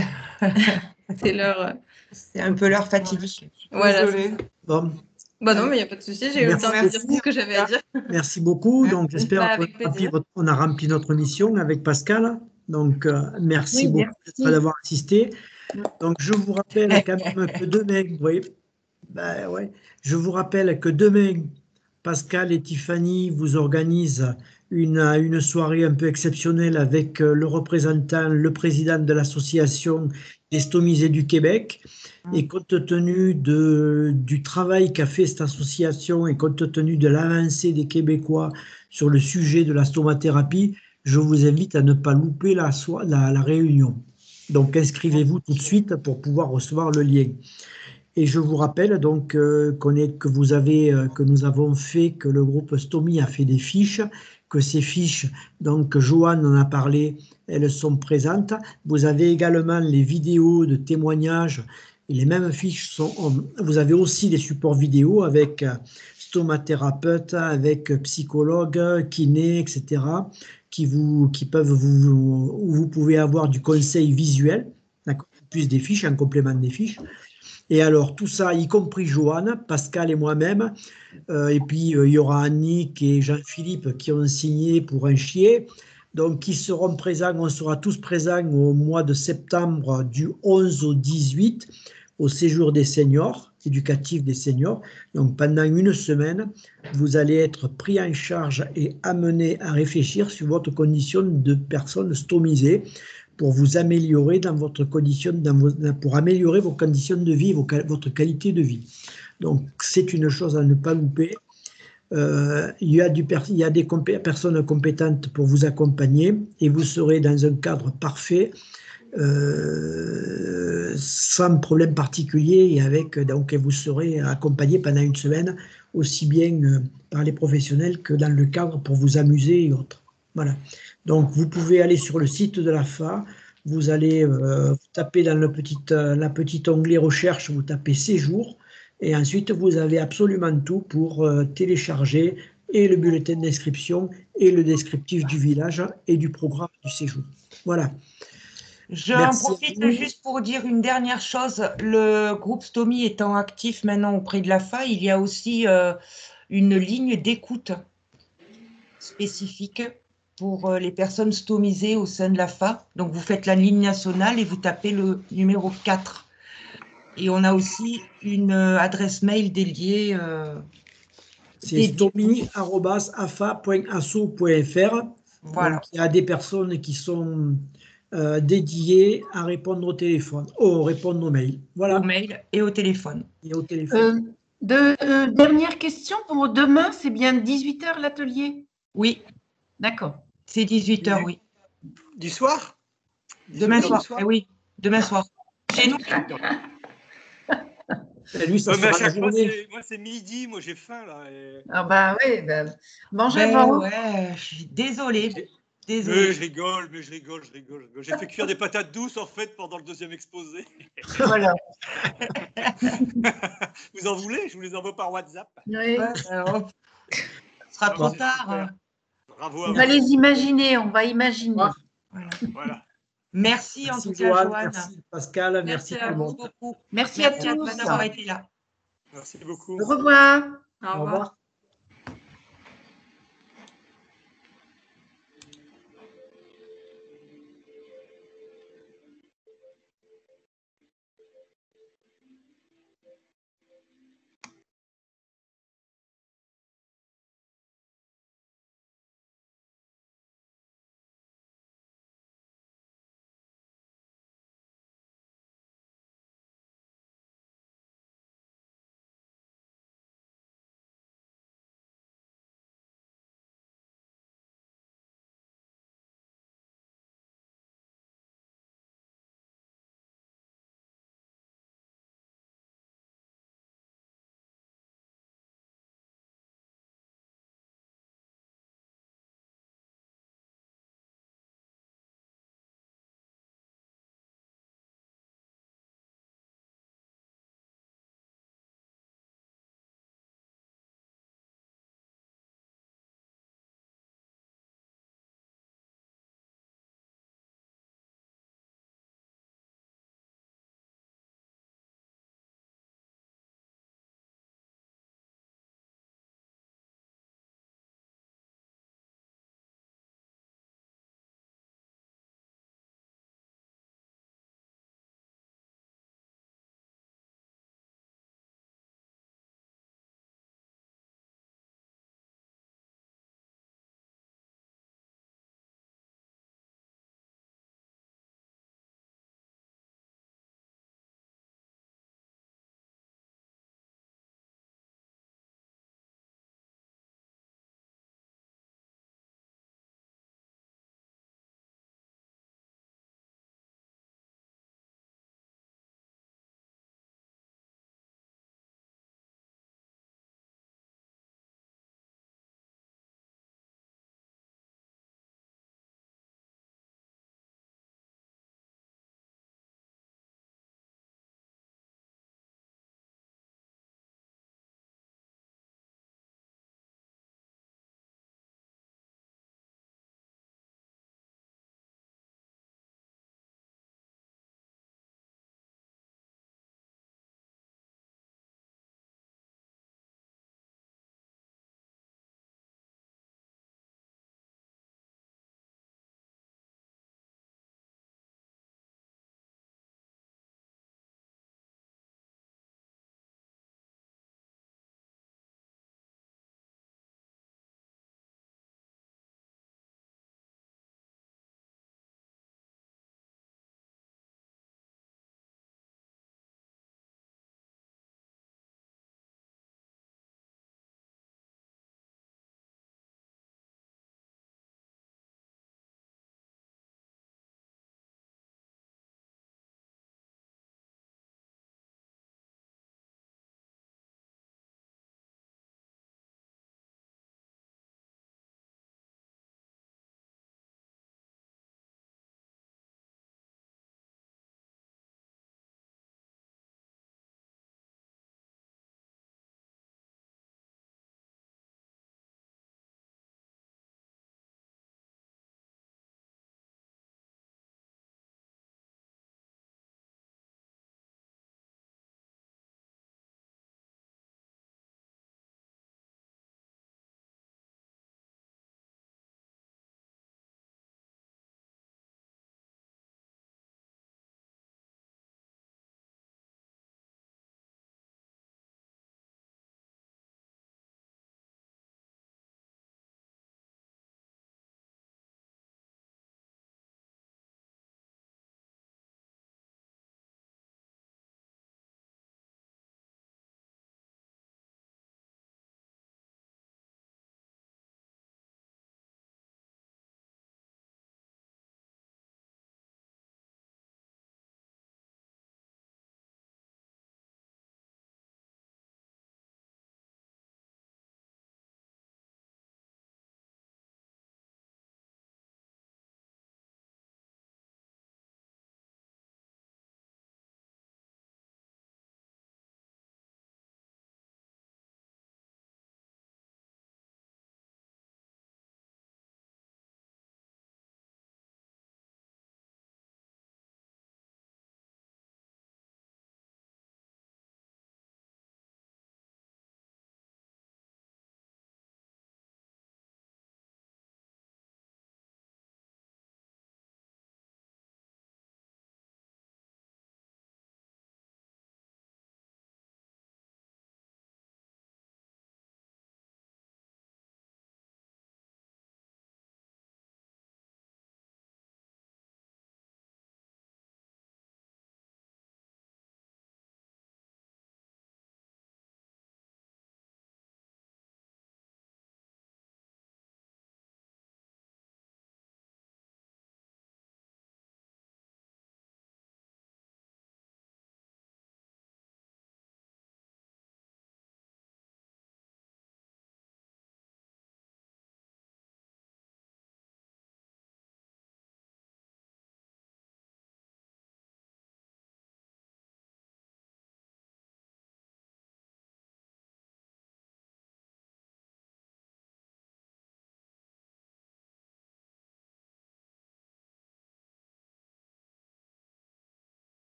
Speaker 7: C'est l'heure.
Speaker 4: c'est un peu l'heure fatidique.
Speaker 7: Voilà.
Speaker 2: Désolée.
Speaker 3: Bon,
Speaker 7: Bah non, mais il n'y a pas de souci, j'ai eu le
Speaker 3: Merci
Speaker 7: temps de dire
Speaker 2: beaucoup.
Speaker 7: ce que j'avais à dire.
Speaker 3: merci beaucoup. Donc, j'espère
Speaker 7: Bah,
Speaker 3: qu'on
Speaker 7: avec
Speaker 3: a rempli
Speaker 7: plaisir.
Speaker 3: on a rempli notre mission avec Pascal. Donc, merci
Speaker 5: Oui,
Speaker 3: beaucoup
Speaker 5: merci.
Speaker 3: d'avoir assisté. Donc, je vous rappelle quand même que demain, oui, ben ouais, je vous rappelle que demain, Pascal et Tiffany vous organisent une soirée un peu exceptionnelle avec le représentant, le président de l'association des stomisés du Québec. Et compte tenu du travail qu'a fait cette association et compte tenu de l'avancée des Québécois sur le sujet de la stomathérapie, je vous invite à ne pas louper la réunion. Donc inscrivez-vous tout de suite pour pouvoir recevoir le lien. Et je vous rappelle donc que nous avons fait, que le groupe Stomy a fait des fiches, que ces fiches, donc Joanne en a parlé, elles sont présentes. Vous avez également les vidéos de témoignages et les mêmes fiches vous avez aussi des supports vidéo avec stomathérapeute, avec psychologue, kiné, etc., qui peuvent où vous pouvez avoir du conseil visuel, plus des fiches, un complément des fiches. Et alors, tout ça, y compris Joanne, Pascal et moi-même, et puis il y aura Annick et Jean-Philippe qui ont signé pour un chier, donc qui seront présents, on sera tous présents au mois de septembre du 11 au 18 au séjour des seniors, éducatif des seniors. Donc pendant une semaine, vous allez être pris en charge et amené à réfléchir sur votre condition de personne stomisée, pour vous améliorer dans votre condition, pour améliorer vos conditions de vie, votre qualité de vie. Donc, c'est une chose à ne pas louper. Il y a des personnes compétentes pour vous accompagner et vous serez dans un cadre parfait, sans problème particulier, et donc vous serez accompagné pendant une semaine, aussi bien par les professionnels que dans le cadre pour vous amuser et autres. Voilà. Donc, vous pouvez aller sur le site de l'AFA, vous allez vous taper dans la petite onglet recherche, vous tapez séjour, et ensuite vous avez absolument tout pour télécharger et le bulletin d'inscription et le descriptif du village et du programme du séjour. Voilà.
Speaker 4: J'en profite juste pour dire une dernière chose. Le groupe Stomy étant actif maintenant auprès de l'AFA, il y a aussi une ligne d'écoute spécifique pour les personnes stomisées au sein de l'AFA. Donc, vous faites la ligne nationale et vous tapez le numéro 4. Et on a aussi une adresse mail dédiée.
Speaker 3: C'est stomy@afa.asso.fr.
Speaker 4: Voilà.
Speaker 3: Donc, il y a des personnes qui sont dédiées à répondre au téléphone, répondre aux mails. Voilà.
Speaker 4: Au mail et au téléphone.
Speaker 3: Et au téléphone.
Speaker 5: Dernière question pour demain, c'est bien 18h l'atelier?
Speaker 4: Oui.
Speaker 5: D'accord.
Speaker 4: C'est 18h, oui.
Speaker 6: Du soir?
Speaker 4: Demain soir. Oui, demain soir. Chez nous.
Speaker 3: Lui, ça
Speaker 6: mais à
Speaker 3: sera la
Speaker 6: chaque fois,
Speaker 3: journée.
Speaker 6: moi, c'est midi, moi, j'ai faim, là. Et...
Speaker 5: Ah bah oui, mangez
Speaker 4: Ben
Speaker 5: bon.
Speaker 4: ouais, je suis désolée.
Speaker 6: Mais je rigole. J'ai fait cuire des patates douces, en fait, pendant le deuxième exposé.
Speaker 5: Voilà.
Speaker 6: Vous en voulez? Je vous les envoie par WhatsApp.
Speaker 5: Oui.
Speaker 4: Ouais, ce sera trop tard.
Speaker 6: Bravo à
Speaker 5: On
Speaker 6: vous.
Speaker 5: va les imaginer, on va imaginer.
Speaker 6: Voilà.
Speaker 4: Merci en tout cas, Joanne.
Speaker 3: Merci Pascal, merci
Speaker 7: à
Speaker 3: tout le
Speaker 7: vous
Speaker 3: monde.
Speaker 4: Beaucoup.
Speaker 5: Merci à tous.
Speaker 4: d'avoir été là.
Speaker 6: Merci beaucoup.
Speaker 5: Au revoir.
Speaker 7: Au revoir.